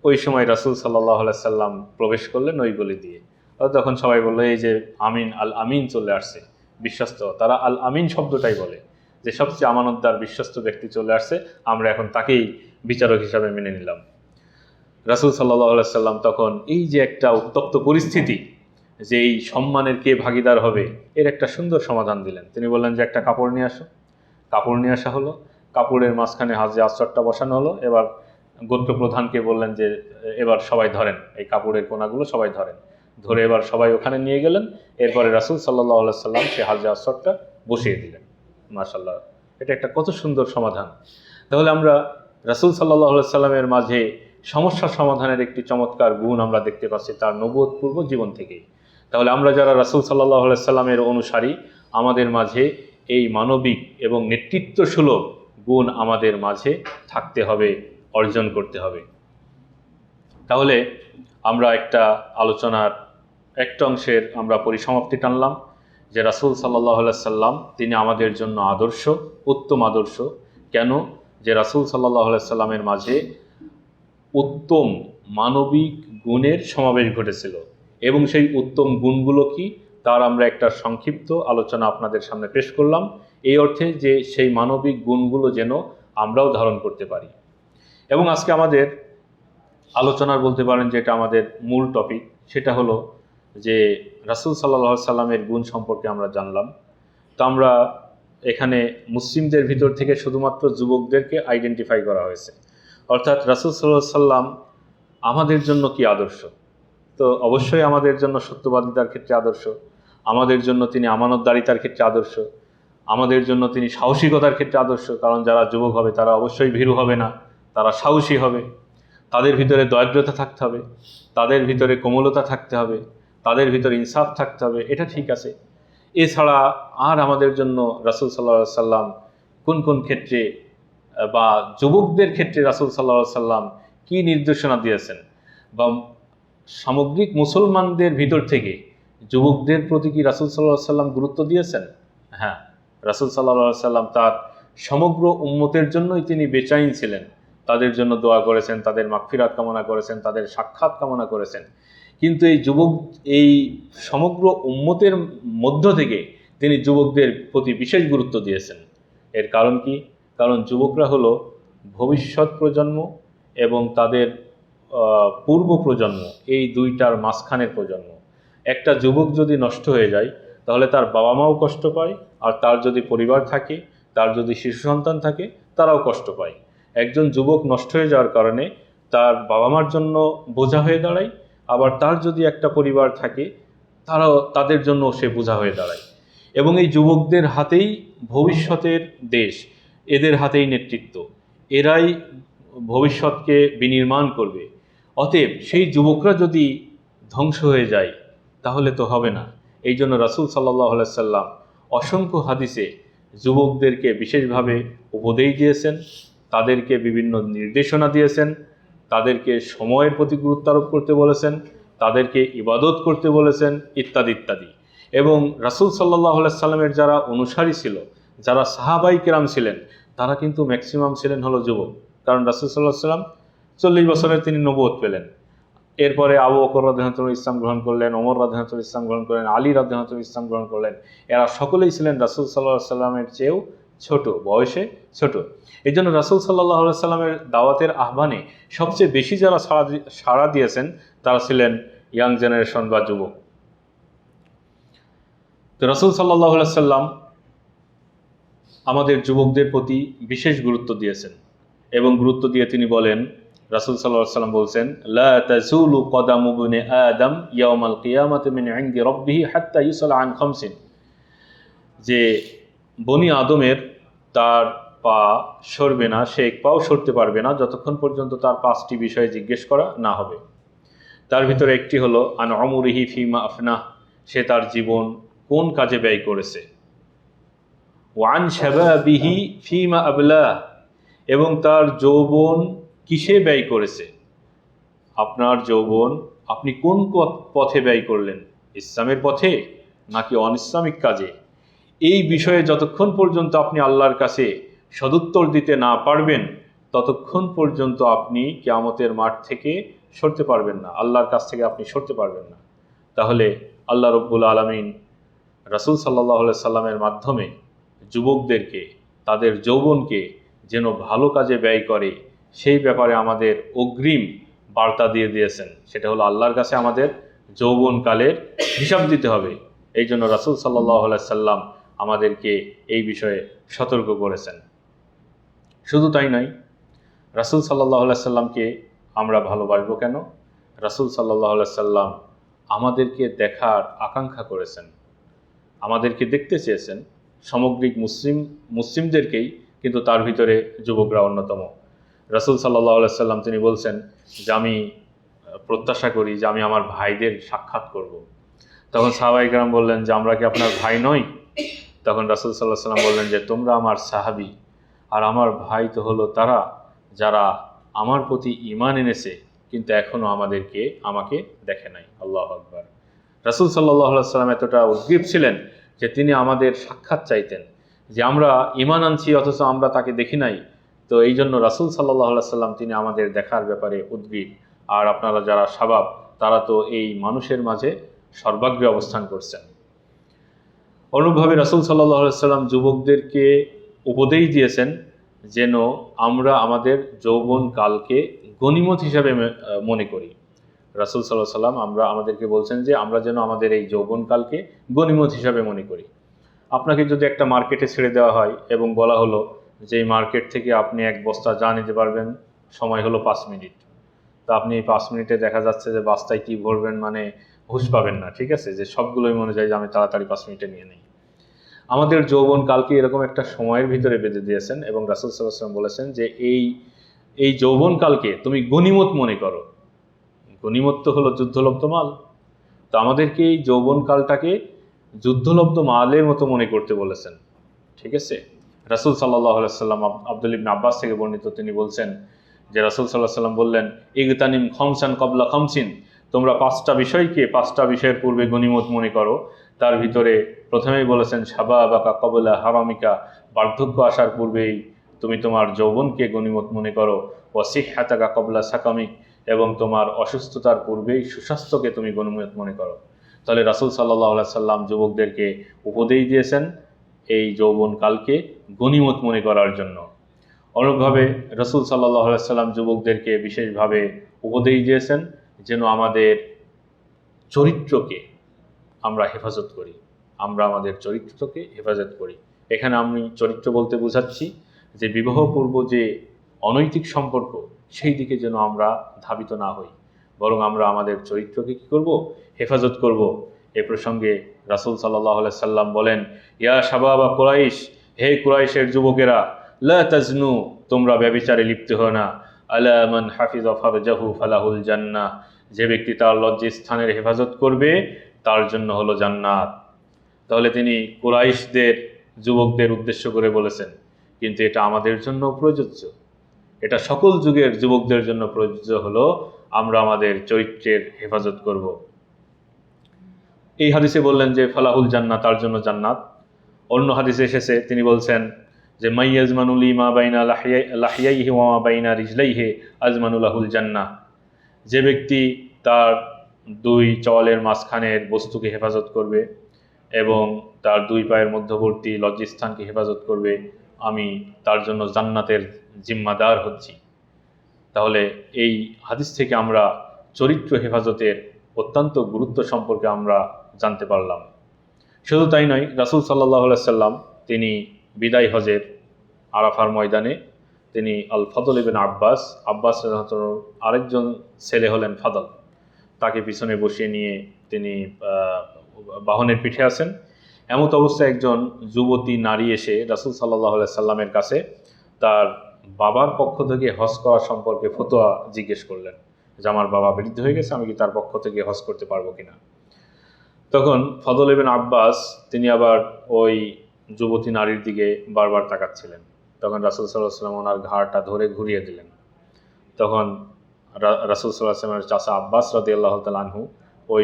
ওই সময় রাসূল সাল্লাল্লাহু আলাইহি সাল্লাম প্রবেশ করলেন ওই গলি দিয়ে। আর তখন সবাই বললো এই যে আমিন, আল আমিন চলে আসছে, বিশ্বস্ত। তারা আল আমিন শব্দটাই বলে, যে সবচেয়ে আমানতদার বিশ্বস্ত ব্যক্তি চলে আসছে, আমরা এখন তাকেই বিচারক হিসাবে মেনে নিলাম। রাসূল সাল্লাল্লাহু আলাইহি সাল্লাম তখন এই যে একটা উত্তপ্ত পরিস্থিতি, যে এই সম্মানের কে ভাগিদার হবে, এর একটা সুন্দর সমাধান দিলেন। তিনি বললেন যে একটা কাপড় নিয়ে আসো। কাপড় নিয়ে আসা হলো, কাপড়ের মাঝখানে হাজরে আসওয়াদটা বসানো হলো। এবার গোত্র প্রধানকে বললেন যে এবার সবাই ধরেন, এই কাপড়ের কোনাগুলো সবাই ধরেন, ধরে এবার সবাই ওখানে নিয়ে গেলেন। এরপরে রাসূল সাল্লাল্লাহু আলাইহি সাল্লাম সে হাজরে আসওয়াদটা বসিয়ে দিলেন। মাশাআল্লাহ, এটা একটা কত সুন্দর সমাধান। তাহলে আমরা রাসূল সাল্লাল্লাহু আলাইহি সাল্লামের মাঝে সমস্যা সমাধানের একটি চমৎকার গুণ আমরা দেখতে পাচ্ছি তার নবুয়ত পূর্ব জীবন থেকেই। তাহলে আমরা যারা রাসূল সাল্লাল্লাহু আলাইহি সাল্লামের অনুসারী, আমাদের মাঝে এই মানবিক এবং নেতৃত্বসুলভ গুণ আমাদের মাঝে থাকতে হবে, অর্জন করতে হবে। তাহলে আমরা একটা আলোচনার একটা অংশের আমরা পরিসমাপ্তি টানলাম যে রাসূল সাল্লাল্লাহু আলাইহি সাল্লাম তিনি আমাদের জন্য আদর্শ, উত্তম আদর্শ। কেন? যে রাসূল সাল্লাল্লাহু আলাইহি সাল্লামের মাঝে উত্তম মানবিক গুণের সমাবেশ ঘটেছিল, এবং সেই উত্তম গুণগুলো কি তার আমরা একটা সংক্ষিপ্ত আলোচনা আপনাদের সামনে পেশ করলাম, এই অর্থে যে সেই মানবিক গুণগুলো যেন আমরাও ধারণ করতে পারি। এবং আজকে আমাদের আলোচনার বলতে পারেন যেটা আমাদের মূল টপিক, সেটা হলো যে রাসূল সাল্লাল্লাহু আলাইহি সাল্লামের গুণ সম্পর্কে আমরা জানলাম। তো আমরা এখানে মুসলিমদের ভিতর থেকে শুধুমাত্র যুবকদেরকে আইডেন্টিফাই করা হয়েছে, অর্থাৎ রাসূল সাল্লাল্লাহু আলাইহি সাল্লাম আমাদের জন্য কি আদর্শ। তো অবশ্যই আমাদের জন্য সত্যবাদিতার ক্ষেত্রে আদর্শ, আমাদের জন্য তিনি আমানতদারিতার ক্ষেত্রে আদর্শ, আমাদের জন্য তিনি সাহসিকতার ক্ষেত্রে আদর্শ। কারণ যারা যুবক হবে তারা অবশ্যই ভীরু হবে না, তারা সাহসী হবে। তাদের ভিতরে দয়াদ্রতা থাকতে হবে, তাদের ভিতরে কোমলতা থাকতে হবে, তাদের ভিতরে ইনসাফ থাকতে হবে, এটা ঠিক আছে। এছাড়া আর আমাদের জন্য রাসূল সাল্লাল্লাহু আলাইহি সাল্লাম কোন কোন ক্ষেত্রে বা যুবকদের ক্ষেত্রে রাসূল সাল্লাল্লাহু আলাইহি সাল্লাম কি নির্দেশনা দিয়েছেন, বা সামগ্রিক মুসলমানদের ভিতর থেকে যুবকদের প্রতি কি রাসূল সাল্লাল্লাহু আলাইহি সাল্লাম গুরুত্ব দিয়েছেন? হ্যাঁ, রাসূল সাল্লাল্লাহু আলাইহি সাল্লাম তার সমগ্র উম্মতের জন্যই তিনি বেচাইন ছিলেন, তাদের জন্য দোয়া করেছেন, তাদের মাগফিরাত কামনা করেছেন, তাদের সাক্ষাৎ কামনা করেছেন। কিন্তু এই সমগ্র উম্মতের মধ্য থেকে তিনি যুবকদের প্রতি বিশেষ গুরুত্ব দিয়েছেন। এর কারণ কি? কারণ যুবকরা হলো ভবিষ্যৎ প্রজন্ম এবং তাদের পূর্ব প্রজন্ম, এই দুইটার মাঝখানের প্রজন্ম। একটা যুবক যদি নষ্ট হয়ে যায় তাহলে তার বাবা মাও কষ্ট পায়, আর তার যদি পরিবার থাকে, তার যদি শিশু সন্তান থাকে, তারাও কষ্ট পায়। একজন যুবক নষ্ট হয়ে যাওয়ার কারণে তার বাবা মার জন্য বোঝা হয়ে দাঁড়ায়, আবার তার যদি একটা পরিবার থাকে তাদের জন্য সে বোঝা হয়ে দাঁড়ায়। এবং এই যুবকদের হাতেই ভবিষ্যতের দেশ, এদের হাতেই নেতৃত্ব, এরাই ভবিষ্যৎকে বিনির্মাণ করবে। অতএব সেই যুবকরা যদি ধ্বংস হয়ে যায় তাহলে তো হবে না। এই জন্য রাসূল সাল্লাল্লাহু আলাইহি সাল্লাম অসংখ্য হাদিসে যুবকদেরকে বিশেষভাবে উপদেশ দিয়েছেন, তাদেরকে বিভিন্ন নির্দেশনা দিয়েছেন, তাদেরকে সময়ের প্রতি গুরুত্ব আরোপ করতে বলেছেন, তাদেরকে ইবাদত করতে বলেছেন, ইত্যাদি ইত্যাদি। এবং রাসূল সাল্লাল্লাহু আলাইহি সাল্লামের যারা অনুসারী ছিল, যারা সাহাবাই কেরাম ছিলেন, তারা কিন্তু ম্যাক্সিমাম ছিলেন হলো যুবক। কারণ রাসূল সাল্লাল্লাহু আলাইহি সাল্লাম 40 বছরে তিনি নবুয়ত পেলেন। এরপরে আবু বকর রাদিয়াল্লাহু আনহু ইসলাম গ্রহণ করলেন, ওমর রাদিয়াল্লাহু আনহু ইসলাম গ্রহণ করলেন, আলী রাদিয়াল্লাহু আনহু ইসলাম গ্রহণ করলেন। এরা সকলেই ছিলেন রাসূল সাল্লাল্লাহু আলাইহি সাল্লামের চেয়েও ছোট, বয়সে ছোট। এই জন্য রাসূল সাল্লাল্লাহু আলাইহি সাল্লামের দাওয়াতের আহ্বানে সবচেয়ে বেশি যারা সাড়া দিয়েছেন তারা ছিলেন ইয়াং জেনারেশন বা যুবক। তো রাসূল সাল্লাল্লাহু আলাইহি সাল্লাম আমাদের যুবকদের প্রতি বিশেষ গুরুত্ব দিয়েছেন, এবং গুরুত্ব দিয়ে তিনি বলেন, রাসূল সাল্লাল্লাহু আলাইহি সাল্লাম বলছেন, লা তাজুলু কদামু ইবনি আদম ইয়াউমাল কিয়ামাতি মিন ইনদি রাব্বিহি হাত্তা ইউসালা আন খামসিন, যে বনি আদমের তার পা সরবে না, সে এক পাও সরতে পারবে না যতক্ষণ পর্যন্ত তার 5টি বিষয়ে জিজ্ঞেস করা না হবে। তার ভিতরে একটি হলো আন উমরিহি ফিমা আফনাহ, সে তার জীবন কোন কাজে ব্যয় করেছে। ওয়ান শাবাবিহি ফিমা আবলা, এবং তার যৌবন কিসে ব্যয় করেছে। আপনার যৌবন আপনি কোন পথে ব্যয় করলেন, ইসলামের পথে নাকি অনিসলামিক কাজে। এই বিষয়ে যতক্ষণ পর্যন্ত আপনি আল্লাহর কাছে সদুত্তর দিতে না পারবেন, ততক্ষণ পর্যন্ত আপনি কিয়ামতের মাঠ থেকে সরতে পারবেন না, আল্লাহর কাছ থেকে আপনি সরতে পারবেন না। তাহলে আল্লাহ রব্বুল আলামিন রাসূল সাল্লাল্লাহু আলাইহি সাল্লামের মাধ্যমে যুবকদেরকে তাদের যৌবনকে যেন ভালো কাজে ব্যয় করে, সেই ব্যাপারে আমাদের অগ্রিম বার্তা দিয়ে দিয়েছেন। সেটা হলো আল্লাহর কাছে আমাদের যৌবনকালের হিসাব দিতে হবে। এই জন্য রাসূল সাল্লাল্লাহু আলাইহি সাল্লাম আমাদেরকে এই বিষয়ে সতর্ক করেছেন। শুধু তাই নয়, রাসূল সাল্লাল্লাহু আলাইহি সাল্লামকে আমরা ভালোবাসবো কেন? রাসূল সাল্লাল্লাহু আলাইহি সাল্লাম আমাদেরকে দেখার আকাঙ্ক্ষা করেছেন, আমাদেরকে দেখতে চেয়েছেন, সামগ্রিক মুসলিমদেরকেই, কিন্তু তার ভিতরে যুবকরা অন্যতম। রাসূল সাল্লাল্লাহু আলাইহি সাল্লাম তিনি বলছেন যে আমি প্রত্যাশা করি যে আমি আমার ভাইদের সাক্ষাৎ করব। তখন সাহাবায়ে কেরাম বললেন যে আমরা কি আপনার ভাই নই? তখন রাসূল সাল্লাল্লাহু আলাইহি সাল্লাম বললেন যে তোমরা আমার সাহাবী, আর আমার ভাই তো হলো তারা যারা আমার প্রতি ঈমান এনেছে কিন্তু এখনো আমাকে দেখে নাই। আল্লাহু আকবার। রাসূল সাল্লাল্লাহু আলাইহি সাল্লাম এতটা উদ্গ্রীব ছিলেন যে তিনি আমাদের সাক্ষাৎ চাইতেন, যে আমরা ঈমান আনছি অথচ আমরা তাকে দেখি নাই। তো এই জন্য রাসূল সাল্লাল্লাহু আলাইহি সাল্লাম তিনি আমাদের দেখার ব্যাপারে উদ্গ্রীব। আর আপনারা যারা শাবাব, তারা তো এই মানুষের মাঝে সর্বাগ্রে অবস্থান করছেন। অনুরূপভাবে রাসূল সাল্লাল্লাহু আলাইহি সাল্লাম যুবকদেরকে উপদেশ দিয়েছেন যেন আমরা আমাদের যৌবনকালকে গনিমত হিসাবে মনে করি। রাসূল সাল্লাল্লাহু আলাইহি সাল্লাম আমাদেরকে বলছেন যে আমরা যেন আমাদের এই যৌবনকালকে গনিমত হিসাবে মনে করি। আপনাকে যদি একটা মার্কেটে ছেড়ে দেওয়া হয় এবং বলা হলো যে এই মার্কেট থেকে আপনি এক বস্তা যা নিতে পারবেন, সময় হলো 5 মিনিট, তো আপনি এই 5 মিনিটে দেখা যাচ্ছে যে বস্তায় কি ভরবেন মানে হুঁশ পাবেন না, ঠিক আছে, যে সবগুলোই মনে যায় যে আমি তাড়াতাড়ি 5 মিনিটে নিয়ে নিই। আমাদের যৌবনকালকে এরকম একটা সময়ের ভিতরে বেঁধে দিয়েছেন এবং রাসূল সাল্লাল্লাহু আলাইহি ওয়াসাল্লাম বলেছেন যে এই যৌবনকালকে তুমি গনিমত মনে করো। গনিমত তো হলো যুদ্ধলব্ধ মাল। তো আমাদেরকে এই যৌবনকালটাকে যুদ্ধলব্ধ মালের মতো মনে করতে বলেছেন, ঠিক আছে। রাসূল সাল্লাল্লাহু আলাইহি ওয়াসাল্লাম আব্দুল ইবনে আব্বাস থেকে বর্ণিত, তিনি বলছেন যে রাসূল সাল্লাল্লাহু আলাইহি ওয়াসাল্লাম বললেন, ইগতানিম খামসান ক্বাবলা খামসিন, তোমরা 5টা বিষয়ের পূর্বে গনিমত মনে করো। তার ভিতরে প্রথমেই বলেছেন শাবাবাকা ক্বাবলা হারামিকা, বার্ধক্য আসার পূর্বেই তুমি তোমার যৌবনকে গনিমত মনে করো। ওয়া সিহহাতাকা ক্বাবলা সাকামিক, এবং তোমার অসুস্থতার পূর্বেই সুস্বাস্থ্যকে তুমি গনিমত মনে করো। তাহলে রাসূল সাল্লাল্লাহু আলাইহি সাল্লাম যুবকদেরকে উপদেশ দিয়েছেন এই যৌবনকালকে গনিমত মনে করার জন্য। অনুরূপভাবে রাসূল সাল্লাল্লাহু আলাইহি সাল্লাম যুবকদেরকে বিশেষভাবে উপদেশ দিয়েছেন যেন আমাদের চরিত্রকে আমরা হেফাজত করি, আমরা আমাদের চরিত্রকে হেফাজত করি। এখানে আমি চরিত্র বলতে বোঝাচ্ছি যে বিবাহপূর্ব যে অনৈতিক সম্পর্ক, সেই দিকে যেন আমরা ধাবিত না হই, বরং আমরা আমাদের চরিত্রকে কী করব, হেফাজত করব। এ প্রসঙ্গে রাসূল সাল্লাল্লাহু আলাইহি সাল্লাম বলেন, ইয়া শাবাবা কুরাইশ, হে কুরাইশের যুবকেরা, লা তাজনু, তোমরা ব্যভিচারে লিপ্ত হও না। আলা মান হাফিযা ফারজাহু ফালাহুল জান্নাহ, যে ব্যক্তি তার লজ্জাস্থানের হেফাজত করবে তার জন্য হলো জান্নাত। তাহলে তিনি কুরাইশদের যুবকদের উদ্দেশ্য করে বলেছেন, কিন্তু এটা আমাদের জন্য প্রযোজ্য, এটা সকল যুগের যুবকদের জন্য প্রযোজ্য হলো আমরা আমাদের চরিত্রের হেফাজত করব। এই হাদিসে বললেন যে ফালাহুল জান্নাত, তার জন্য জান্নাত। অন্য হাদিসে এসেছে তিনি বলছেন যে মাইয়াজমানুলি মা বাইনা লাহিয়াইহি ওয়া মা বাইনা রিজলাইহি আজমানু লাহুল জান্নাহ, যে ব্যক্তি তার 2 চওয়ালের মাঝখানের বস্তুকে হেফাজত করবে এবং তার 2 পায়ের মধ্যবর্তী লজ্জাস্থানকে হেফাজত করবে, আমি তার জন্য জান্নাতের জিম্মাদার হচ্ছি। তাহলে এই হাদিস থেকে আমরা চরিত্র হেফাজতের অত্যন্ত গুরুত্ব সম্পর্কে আমরা জানতে পারলাম। শুধু তাই নয়, রাসূল সাল্লাল্লাহু আলাইহি সাল্লাম তিনি বিদায় হজের আরাফার ময়দানে তিনি আল ফদল ইবনে আব্বাস আরেকজন ছেলে হলেন ফাদল, তাকে পিছনে বসিয়ে নিয়ে তিনি বাহনের পিঠে আছেন। এমত অবস্থায় একজন যুবতী নারী এসে রাসূল সাল্লাল্লাহু আলাইহি সাল্লামের কাছে তার বাবার পক্ষ থেকে হজ করা সম্পর্কে ফতোয়া জিজ্ঞেস করলেন যে আমার বাবা বৃদ্ধ হয়ে গেছে, আমি কি তার পক্ষ থেকে হজ করতে পারবো কিনা। তখন ফজল ইবনে আব্বাস তিনি আবার ওই যুবতী নারীর দিকে বারবার তাকাচ্ছিলেন। তখন রাসূল সাল্লাল্লাহু আলাইহি ওয়াসাল্লাম ওনার ঘাড়টা ধরে ঘুরিয়ে দিলেন। তখন রাসূল সাল্লাল্লাহু আলাইহি ওয়াসাল্লামের চাচা আব্বাস রাদিয়াল্লাহু তাআলা আনহু ওই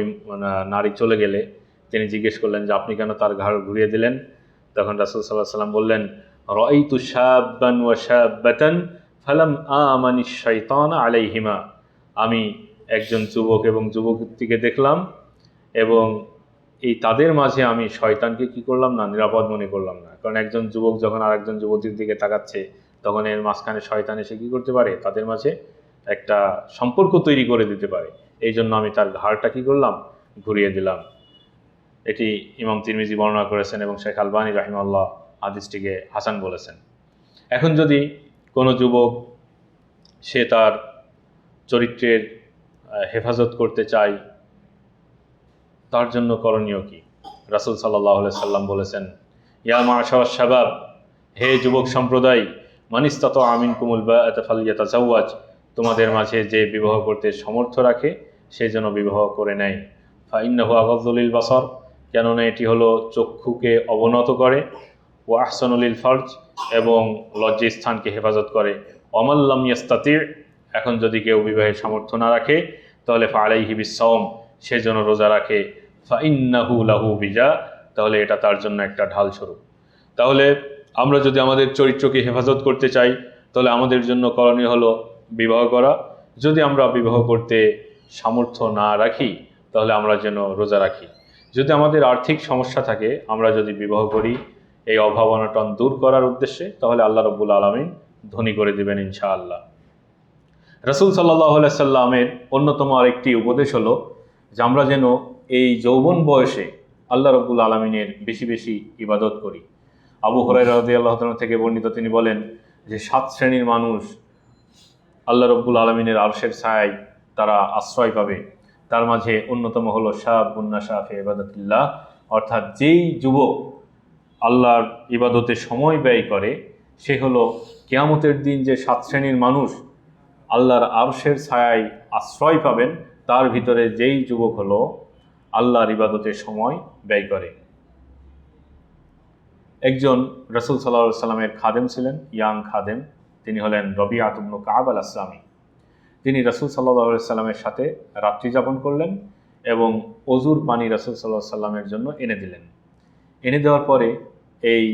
নারী চলে গেলে তিনি জিজ্ঞেস করলেন যে আপনি কেন তার ঘাড় ঘুরিয়ে দিলেন? তখন রাসূল সাল্লাল্লাহু আলাইহি ওয়াসাল্লাম বললেন, রাআইতু শাব্বান ওয়া শাব্বাতান ফালাম আমানিশ শাইতান আলাইহিমা। আমি একজন যুবক এবং যুবতীকে দেখলাম এবং এই তাদের মাঝে আমি শয়তানকে কি করলাম না, নিরাপদ মনে করলাম না। কারণ একজন যুবক যখন আরেকজন যুবতীর দিকে তাকাচ্ছে তখন এর মাঝখানে শয়তান এসে কি করতে পারে, তাদের মাঝে একটা সম্পর্ক তৈরি করে দিতে পারে। এই জন্য আমি তার ঘাড়টা কি করলাম, ঘুরিয়ে দিলাম। এটি ইমাম তিরমিজি বর্ণনা করেছেন এবং শেখ আলবানী রাহিমাহুল্লাহ হাদিসটিকে হাসান বলেছেন। এখন যদি কোনো যুবক সে তার চরিত্রের হেফাজত করতে চায়, তার জন্য করণীয় কি? রাসূল সাল্লাল্লাহু আলাইহি সাল্লাম বলেছেন, ইয়া মা'শারাশ শাবাব, হে যুবক সম্প্রদায়, মান ইসতাতা মিনকুমুল বাআতা ফালইয়াতাজাওয়াজ, তোমাদের মাঝে যে বিবাহ করতে সামর্থ্য রাখে সে যেন বিবাহ করে নেয়। ফাইন্নাহু আগাযযু লিল বাসার, কেননা এটি হলো চক্ষুকে অবনত করে, ওয়া আহসানু লিল ফারজ, এবং লজ্জাস্থানকে হেফাজত করে। ওয়ামান লাম ইয়াস্তাতি, এখন যদি কেউ বিবাহের সামর্থ্য না রাখে তাহলে ফালাইহি বিসসাওম, সে যেন রোজা রাখে। ফাইন্নাহু লাহু বিজা, তাহলে এটা তার জন্য একটা ঢাল স্বরূপ। তাহলে আমরা যদি আমাদের চরিত্রকে হেফাজত করতে চাই তাহলে আমাদের জন্য করণীয় হলো বিবাহ করা। যদি আমরা বিবাহ করতে সামর্থ্য না রাখি তাহলে আমরা যেন রোজা রাখি। যদি আমাদের আর্থিক সমস্যা থাকে, আমরা যদি বিবাহ করি এই অভাব অনটন দূর করার উদ্দেশ্যে, তাহলে আল্লাহ রাব্বুল আলামিন ধনী করে দিবেন ইনশাআল্লাহ। রাসূল সাল্লাল্লাহু আলাইহি সাল্লামের অন্যতম আরেকটি উপদেশ হলো যে আমরা যেন এই যৌবন বয়সে আল্লাহ রাব্বুল আলামিনের বেশি বেশি ইবাদত করি। আবু হুরায়রা রাদিয়াল্লাহু তাআলা থেকে বর্ণিত, তিনি বলেন যে 7 শ্রেণীর মানুষ আল্লাহ রাব্বুল আলামিনের আরশের ছায়ায় তারা আশ্রয় পাবে। তার মাঝে অন্যতম হলো শাবুন নাশা ফি ইবাদাতিল্লাহ, অর্থাৎ যেই যুবক আল্লাহর ইবাদতে সময় ব্যয় করে সে হলো কিয়ামতের দিন যে 7 শ্রেণীর মানুষ আল্লাহর আরশের ছায়ায় আশ্রয় পাবেন, তার ভিতরে যেই যুবক হলো আল্লাহর ইবাদতে সময় ব্যয় করে। একজন রাসূল সাল্লাল্লাহু আলাইহি সাল্লামের খাদেম ছিলেন, ইয়াং খাদেম, তিনি হলেন রবিআত ইবনে কাব আল-আসলামি। তিনি রাসূল সাল্লাল্লাহু আলাইহি সাল্লামের সাথে রাত্রি যাপন করলেন এবং অজুর পানি রাসূল সাল্লাল্লাহু আলাইহি সাল্লামের জন্য এনে দিলেন। এনে দেওয়ার পরে এই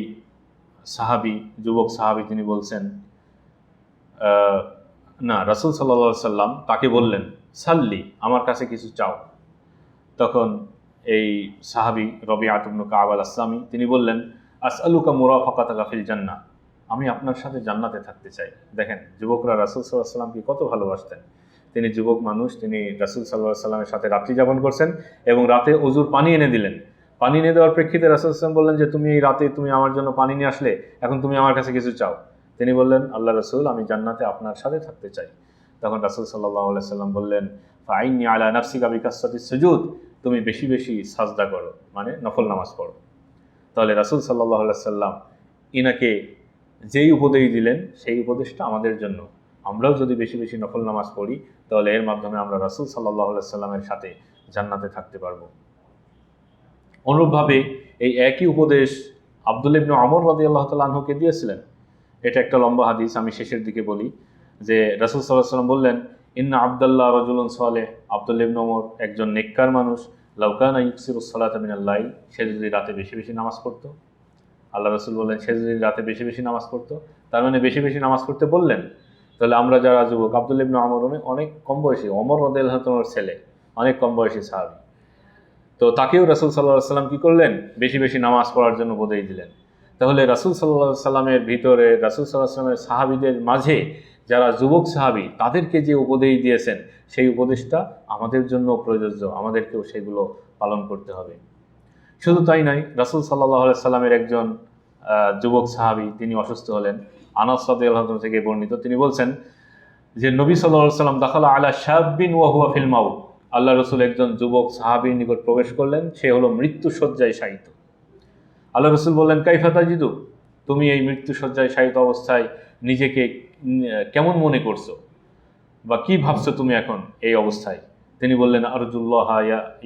সাহাবী, যুবক সাহাবী, তিনি বলছেন না, রাসূল সাল্লাল্লাহু আলাইহি সাল্লাম তাকে বললেন, সাল্লি, আমার কাছে কিছু চাও। তখন এই সাহাবী রবিআত ইবনে কাব আল-আসলামি তিনি বললেন, আসআলুকা মুরাফাকাতাকা ফিল জান্নাহ, আমি আপনার সাথে জান্নাতে থাকতে চাই। দেখেন যুবকরা রাসূল সাল্লাল্লাহু আলাইহি সাল্লামকে কত ভালোবাসতেন। তিনি যুবক মানুষ, তিনি রাসূল সাল্লাল্লাহু আলাইহি সাল্লামের সাথে রাত্রি যাপন করছেন এবং রাতে অজুর পানি এনে দিলেন। পানি এনে দেওয়ার প্রেক্ষিতে রাসূল সাল্লাল্লাহু আলাইহি সাল্লাম বললেন যে তুমি এই রাতে তুমি আমার জন্য পানি নিয়ে আসলে, এখন তুমি আমার কাছে কিছু চাও। তিনি বললেন, আল্লাহ রাসূল, আমি জান্নাতে আপনার সাথে থাকতে চাই। তখন রাসূল সাল্লাল্লাহু আলাইহি সাল্লাম বললেন, ফাইন্নী আলা নাফসিকা বিকাসরাতিস সুজুদ, তুমি বেশি বেশি সাজদা করো, মানে নফল নামাজ পড়ো। তাহলে রাসূল সাল্লাল্লাহু আলাইহি সাল্লাম ইনাকে যেই উপদেশ দিলেন সেই উপদেশটা আমাদের জন্য। আমরাও যদি বেশি বেশি নফল নামাজ পড়ি তাহলে এর মাধ্যমে আমরা রাসূল সাল্লাল্লাহু আলাইহি সাল্লামের সাথে জান্নাতে থাকতে পারবো। অনুরূপভাবে এই একই উপদেশ আব্দুল্লাহ ইবনে ওমর রাদিয়াল্লাহু তাআলা আনহুকে দিয়েছিলেন। এটা একটা লম্বা হাদিস, আমি শেষের দিকে বলি যে রাসূল সাল্লাল্লাহু আলাইহি সাল্লাম বললেন, ইন্না আব্দুল্লাহ রাজুলুন সালেহ, আব্দুল্লাহ ইবনে ওমর একজন নেককার মানুষ, লাউ কানা ইউকসিরুস সালাতা মিনাল লাইল, সে যদি রাতে বেশি বেশি নামাজ পড়তো। আল্লাহ রাসূল বললেন সে যদি রাতে বেশি বেশি নামাজ পড়তো, তার মানে বেশি বেশি নামাজ পড়তে বললেন। তাহলে আমরা যারা যুবক, আব্দুল্লাহ ইবনে ওমর অনেক কম বয়সী, ওমর রাদিয়াল্লাহু তাআলার ছেলে, অনেক কম বয়সী সাহাবী, তো তাকেও রাসূল সাল্লাল্লাহু আলাইহি সাল্লাম কি করলেন, বেশি বেশি নামাজ পড়ার জন্য উপদেশ দিলেন। তাহলে রাসূল সাল্লাল্লাহু আলাইহি সাল্লামের ভিতরে, রাসূল সাল্লাল্লাহু আলাইহি সাল্লামের সাহাবীদের মাঝে যারা যুবক সাহাবী, তাদেরকে যে উপদেশ দিয়েছেন সেই উপদেশটা আমাদের জন্য প্রযোজ্য, আমাদেরকেও সেগুলো পালন করতে হবে। শুধু তাই নয়, রাসূল সাল্লাল্লাহু আলাইহি সাল্লামের একজন যুবক সাহাবী তিনি অসুস্থ হলেন। আনাস রাদিয়াল্লাহু আনহু থেকে বর্ণিত, তিনি বলছেন যে নবী সাল্লাল্লাহু আলাইহি সাল্লাম দাখালা আলা শাবিন ওয়া হুয়া ফিল মাউত, আল্লাহ রাসূল একজন যুবক সাহাবীর নিকট প্রবেশ করলেন, সে হলো মৃত্যুশয্যায় শায়িত। আল্লাহ রাসূল বললেন, কাইফা তাজিদু, তুমি এই মৃত্যুশয্যায় শায়িত অবস্থায় নিজেকে কেমন মনে করছো বা কি ভাবছো তুমি এখন এই অবস্থায়? তিনি বললেন, আরজুল্লাহ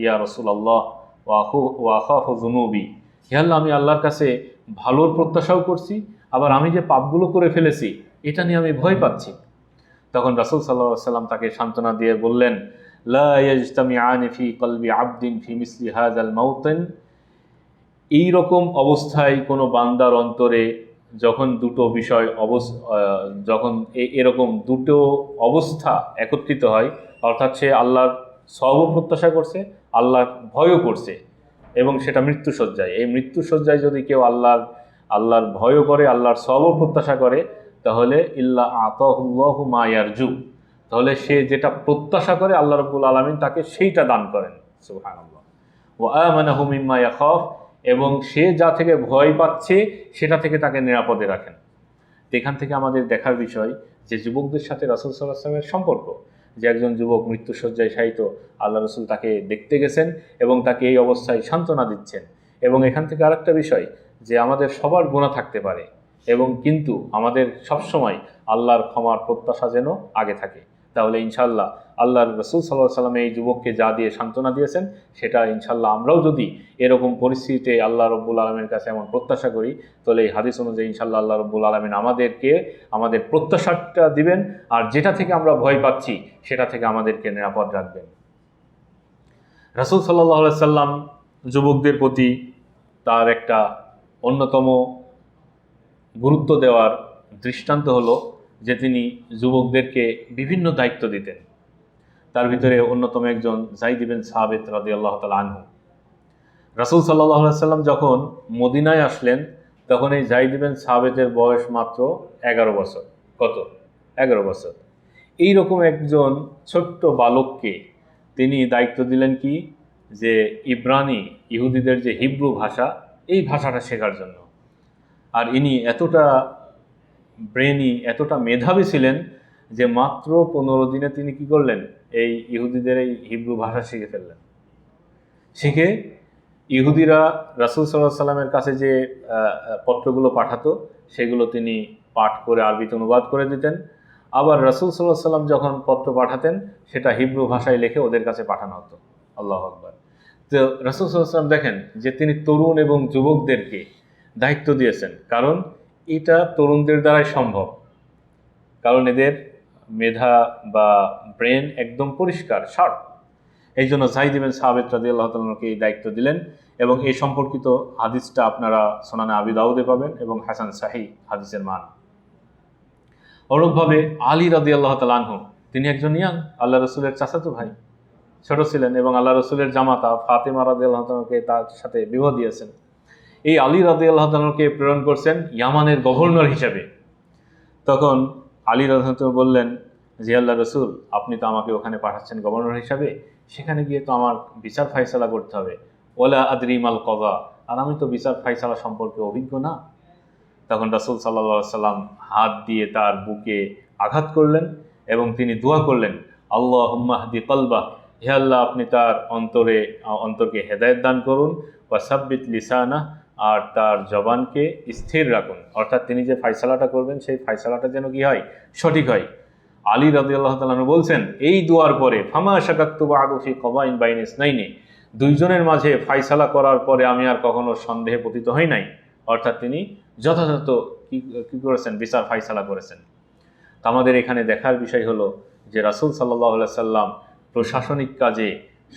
ইয়া রাসূলুল্লাহ ওয়াখাফু যুনুবি, হে আল্লাহ আমি আল্লাহর কাছে ভালোর প্রত্যাশাও করছি, আবার আমি যে পাপগুলো করে ফেলেছি এটা নিয়ে আমি ভয় পাচ্ছি। তখন রাসূল সাল্লাল্লাহু আলাইহি ওয়াসাল্লাম তাকে সান্ত্বনা দিয়ে বললেন, লা ইয়াজতামিআনি ফি কলবি আবদিন ফি মিসলি হাযাল মাওতিন, এই রকম অবস্থায় কোনো বান্দার অন্তরে যখন দুটো বিষয় যখন এরকম দুটো অবস্থা একত্রিত হয়, অর্থাৎ সে আল্লাহর সওয়াবও প্রত্যাশা করছে, আল্লাহর ভয়ও করছে, এবং সেটা মৃত্যুসজ্জায়, এই মৃত্যুসজ্জায় যদি কেউ আল্লাহর ভয়ও করে, আল্লাহর সওয়াবও প্রত্যাশা করে, তাহলে ইল্লা আতাহুল্লাহু মা ইয়ারজু, তাহলে সে যেটা প্রত্যাশা করে আল্লাহ রাব্বুল আলামিন তাকে সেইটা দান করেন। সুবহানাল্লাহ। ওয়া আমানাহু মিম্মা ইয়াখাফ, এবং সে যা থেকে ভয় পাচ্ছে সেটা থেকে তাকে নিরাপদে রাখেন। তো এখান থেকে আমাদের দেখার বিষয় যে যুবকদের সাথে রাসূল সাল্লাল্লাহু আলাইহি ওয়াসাল্লামের সম্পর্ক, যে একজন যুবক মৃত্যুশয্যায় শায়িত, আল্লাহ রসুল তাকে দেখতে গেছেন এবং তাকে এই অবস্থায় সান্ত্বনা দিচ্ছেন। এবং এখান থেকে আরেকটা বিষয় যে আমাদের সবার গুনাহ থাকতে পারে, এবং কিন্তু আমাদের সবসময় আল্লাহর ক্ষমার প্রত্যাশা যেন আগে থাকে। তাহলে ইনশাল্লাহ আল্লাহর রসুল সাল্লাল্লাহু আলাইহি ওয়াসাল্লাম এই যুবককে যা দিয়ে সান্ত্বনা দিয়েছেন, সেটা ইনশাল্লাহ আমরাও যদি এরকম পরিস্থিতিতে আল্লাহ রব্বুল আলমীর কাছে এমন প্রত্যাশা করি, তাহলে এই হাদিস অনুযায়ী ইনশাল্লাহ আল্লাহ রব্বুল আলমিন আমাদেরকে আমাদের প্রত্যাশাটা দিবেন, আর যেটা থেকে আমরা ভয় পাচ্ছি সেটা থেকে আমাদেরকে নিরাপদ রাখবেন। রাসূল সাল্লাল্লাহু আলাইহি সাল্লাম যুবকদের প্রতি তার একটা অন্যতম গুরুত্ব দেওয়ার দৃষ্টান্ত হলো যে তিনি যুবকদেরকে বিভিন্ন দায়িত্ব দিতেন। তার ভিতরে অন্যতম একজন যায়েদ ইবনে সাবিত রাদিয়াল্লাহু তাআলা আনহু। রাসূল সাল্লাল্লাহু আলাইহি সাল্লাম যখন মদিনায় আসলেন, তখন এই যায়েদ ইবনে সাবিতের বয়স মাত্র 11 বছর। কত? 11 বছর। এইরকম একজন ছোট্ট বালককে তিনি দায়িত্ব দিলেন কি, যে ইব্রানি, ইহুদিদের যে হিব্রু ভাষা, এই ভাষাটা শেখার জন্য। আর ইনি এতটা ব্রেনি, এতটা মেধাবী ছিলেন যে মাত্র 15 দিনে তিনি কি করলেন, এই ইহুদিদের এই হিব্রু ভাষা শিখে ফেললেন। শিখে ইহুদিরা রাসূল সাল্লাল্লাহু আলাইহি সাল্লামের কাছে যে পত্রগুলো পাঠাতো, সেগুলো তিনি পাঠ করে আরবিতে অনুবাদ করে দিতেন। আবার রাসূল সাল্লাল্লাহু আলাইহি সাল্লাম যখন পত্র পাঠাতেন, সেটা হিব্রু ভাষায় লিখে ওদের কাছে পাঠানো হতো। আল্লাহু আকবার। তো রাসূল সাল্লাল্লাহু আলাইহি সাল্লাম দেখেন যে তিনি তরুণ এবং যুবকদেরকে দায়িত্ব দিয়েছেন, কারণ এটা তরুণদের দ্বারাই সম্ভব, কারণ এদের মেধা বা ব্রেন একদম পরিষ্কার, শার্প। এই জন্য যায়েদ ইবনে সাবিত রাদিয়াল্লাহু তাআলাকে এই দায়িত্ব দিলেন, এবং এই সম্পর্কিত হাদিসটা আপনারা সুনানে আবি দাউদে পাবেন, এবং হাসান সাহিহ হাদিসের মান। অনুরূপভাবে আলী রাদিয়াল্লাহু তাআলা আনহু, তিনি একজন ইয়াং আল্লাহ রসুলের চাচাতো ভাই, ছোট ছিলেন, এবং আল্লাহ রসুলের জামাতা ফাতেমা রাদিয়াল্লাহু তাআলাকে তার সাথে বিবাহ দিয়েছেন। এই আলী রাদিয়াল্লাহু তাআলাকে প্রেরণ করছেন ইয়ামানের গভর্নর হিসেবে। তখন আলী রাদিয়াল্লাহু তাআলা বললেন যে আল্লাহ রসুল, আপনি তো আমাকে ওখানে পাঠাচ্ছেন গভর্নর হিসাবে, সেখানে গিয়ে তো আমার বিচার ফায়সালা করতে হবে। ওয়ালা আদরি মাল কযা, আর আমি তো বিচার ফায়সালা সম্পর্কে অভিজ্ঞ না। তখন রাসূল সাল্লাল্লাহু আলাইহি সাল্লাম হাত দিয়ে তার বুকে আঘাত করলেন এবং তিনি দোয়া করলেন, আল্লাহুম্মা হদি কলবাহ, হে আল্লাহ আপনি তার অন্তরকে হেদায়েত দান করুন, ওয়া সাব্বিত লিসানাহ, আর তার জবানকে স্থির রাখুন, অর্থাৎ তিনি যে ফায়সালাটা করবেন সেই ফায়সালাটা যেন কি হয়, সঠিক হয়। আলী রাদিয়াল্লাহু তাআলা আনহু বলছেন, এই দোয়ার পরে ফামা শাকাকতু বা'দু ফি কদাইন বাইনা ইসনাইনি, দুইজনের মাঝে ফায়সালা করার পরে আমি আর কখনো সন্দেহে পতিত হই নাই, অর্থাৎ তিনি যথাযথ কি করেছেন, বিচার ফায়সালা করেছেন। তো আমাদের এখানে দেখার বিষয় হলো যে রাসূল সাল্লাল্লাহু আলাইহি সাল্লাম প্রশাসনিক কাজে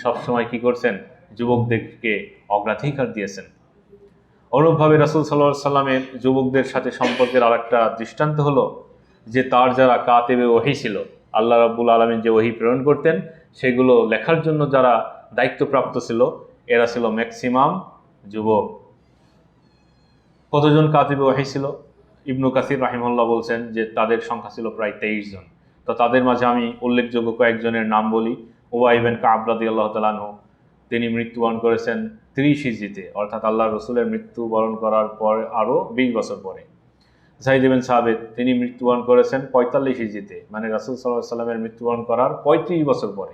সবসময় কি করছেন, যুবকদেরকে অগ্রাধিকার দিয়েছেন। অনুরূপভাবে রাসূল সাল্লাল্লাহু আলাইহি সাল্লামের যুবকদের সাথে সম্পর্কের আরেকটা দৃষ্টান্ত হলো যে তার যারা কাতিবে ওহী ছিল, আল্লাহ রাব্বুল আলামিন যে ওহী প্রেরণ করতেন সেগুলো লেখার জন্য যারা দায়িত্বপ্রাপ্ত ছিল, এরা ছিল ম্যাক্সিমাম যুবক। কতজন কাতিবে ওহী ছিল? ইবনু কাসির রাহিমাহুল্লাহ বলছেন যে তাদের সংখ্যা ছিল প্রায় 23 জন। তো তাদের মাঝে আমি উল্লেখযোগ্য কয়েকজনের নাম বলি। উবাই ইবনে কাব রাদিয়াল্লাহু তাআলা আনহু, তিনি মৃত্যুবরণ করেছেন 30 হিজরিতে, অর্থাৎ আল্লাহ রসুলের মৃত্যুবরণ করার পর আরও 20 বছর পরে। যায়েদ ইবনে সাবিত, তিনি মৃত্যুবরণ করেছেন 45 হিজরিতে, মানে রাসূল সাল্লাল্লাহু আলাইহি সাল্লামের মৃত্যুবরণ করার 35 বছর পরে।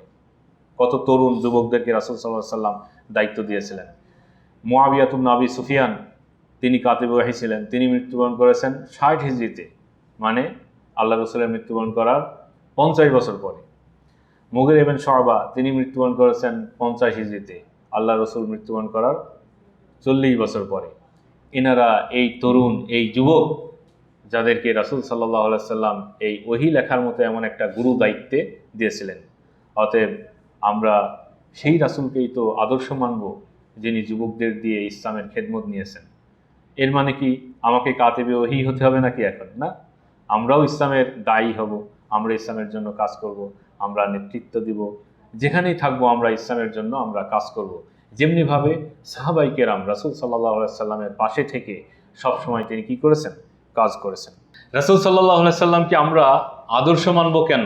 কত তরুণ যুবকদেরকে রাসূল সাল্লাল্লাহু আলাইহি সাল্লাম দায়িত্ব দিয়েছিলেন। মুআবিয়া ইবনে আবি সুফিয়ান, তিনি কাতিবে ওহী ছিলেন, তিনি মৃত্যুবরণ করেছেন 60 হিজরিতে, মানে আল্লাহ রসুলের মৃত্যুবরণ করার 50 বছর পরে। মুগীরা ইবনে শুআবা, তিনি মৃত্যুবরণ করেছেন 50 হিজরিতে, আল্লাহ রসুল মৃত্যুবরণ করার 40 বছর পরে। এনারা এই তরুণ, এই যুবক, যাদেরকে রাসূল সাল্লাল্লাহু আলাইহি সাল্লাম এই ওহী লেখার মতো এমন একটা গুরু দায়িত্বে দিয়েছিলেন। অতএব আমরা সেই রাসূলকেই তো আদর্শ মানব, যিনি যুবকদের দিয়ে ইসলামের খেদমত নিয়েছেন। এর মানে কি আমাকে কাতিবে ওহী হতে হবে নাকি এখন? না, আমরাও ইসলামের দায়ী হব, আমরা ইসলামের জন্য কাজ করব, আমরা নেতৃত্ব দিব, যেখানেই থাকবো আমরা ইসলামের জন্য আমরা কাজ করব। যেমনিভাবে সাহাবায়ে কেরাম রাসূল সাল্লাল্লাহু আলাইহি সাল্লামের পাশে থেকে সবসময় তিনি কি করেছেন? কাজ করেছেন। রাসূল সাল্লাল্লাহু আলাইহি সাল্লামকে আমরা আদর্শ মানব কেন?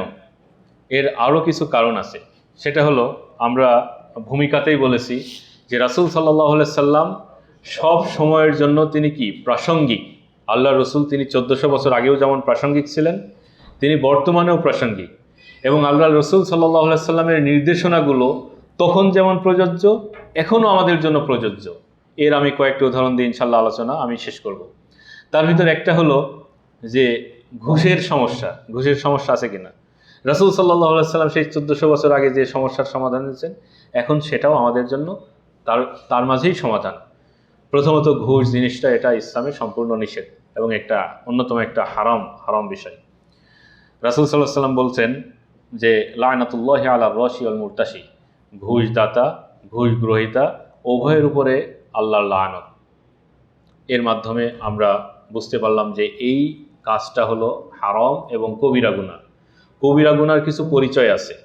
এর আরও কিছু কারণ আছে। সেটা হলো, আমরা ভূমিকাতেই বলেছি যে রাসূল সাল্লাল্লাহু আলাইহি সাল্লাম সব সময়ের জন্য তিনি কি? প্রাসঙ্গিক। আল্লাহ রসুল তিনি 1400 বছর আগেও যেমন প্রাসঙ্গিক ছিলেন, তিনি বর্তমানেও প্রাসঙ্গিক। এবং আল্লাহ রসুল সাল্লাল্লাহু আলাইহি সাল্লামের নির্দেশনাগুলো তখন যেমন প্রযোজ্য, এখনও আমাদের জন্য প্রযোজ্য। এর আমি কয়েকটি উদাহরণ দিয়ে ইনশাল্লাহ আলোচনা আমি শেষ করব। তার ভিতর একটা হলো যে ঘুষের সমস্যা। ঘুষের সমস্যা আছে কিনা? রাসূল সাল্লাল্লাহু আলাইহি সাল্লাম সেই 1400 বছর আগে যে সমস্যার সমাধান দিয়েছেন, এখন সেটাও আমাদের জন্য তার মাঝেই সমাধান। প্রথমত, ঘুষ জিনিসটা এটা ইসলামে সম্পূর্ণ নিষেধ এবং একটা অন্যতম একটা হারাম বিষয়। রাসূল সাল্লাল্লাহু আলাইহি সাল্লাম বলছেন যে লা'নাতুল্লাহি আলার রাশি ওয়াল মুরতাশি, ঘুষদাতা, ঘুষ গ্রহীতা উভয়ের উপরে আল্লাহর লানত। এর মাধ্যমে আমরা বুঝতে পারলাম যে এই কাজটা হলো হারাম এবং কবিরা গুনাহ। কবিরা গুনার কিছু পরিচয় আছে।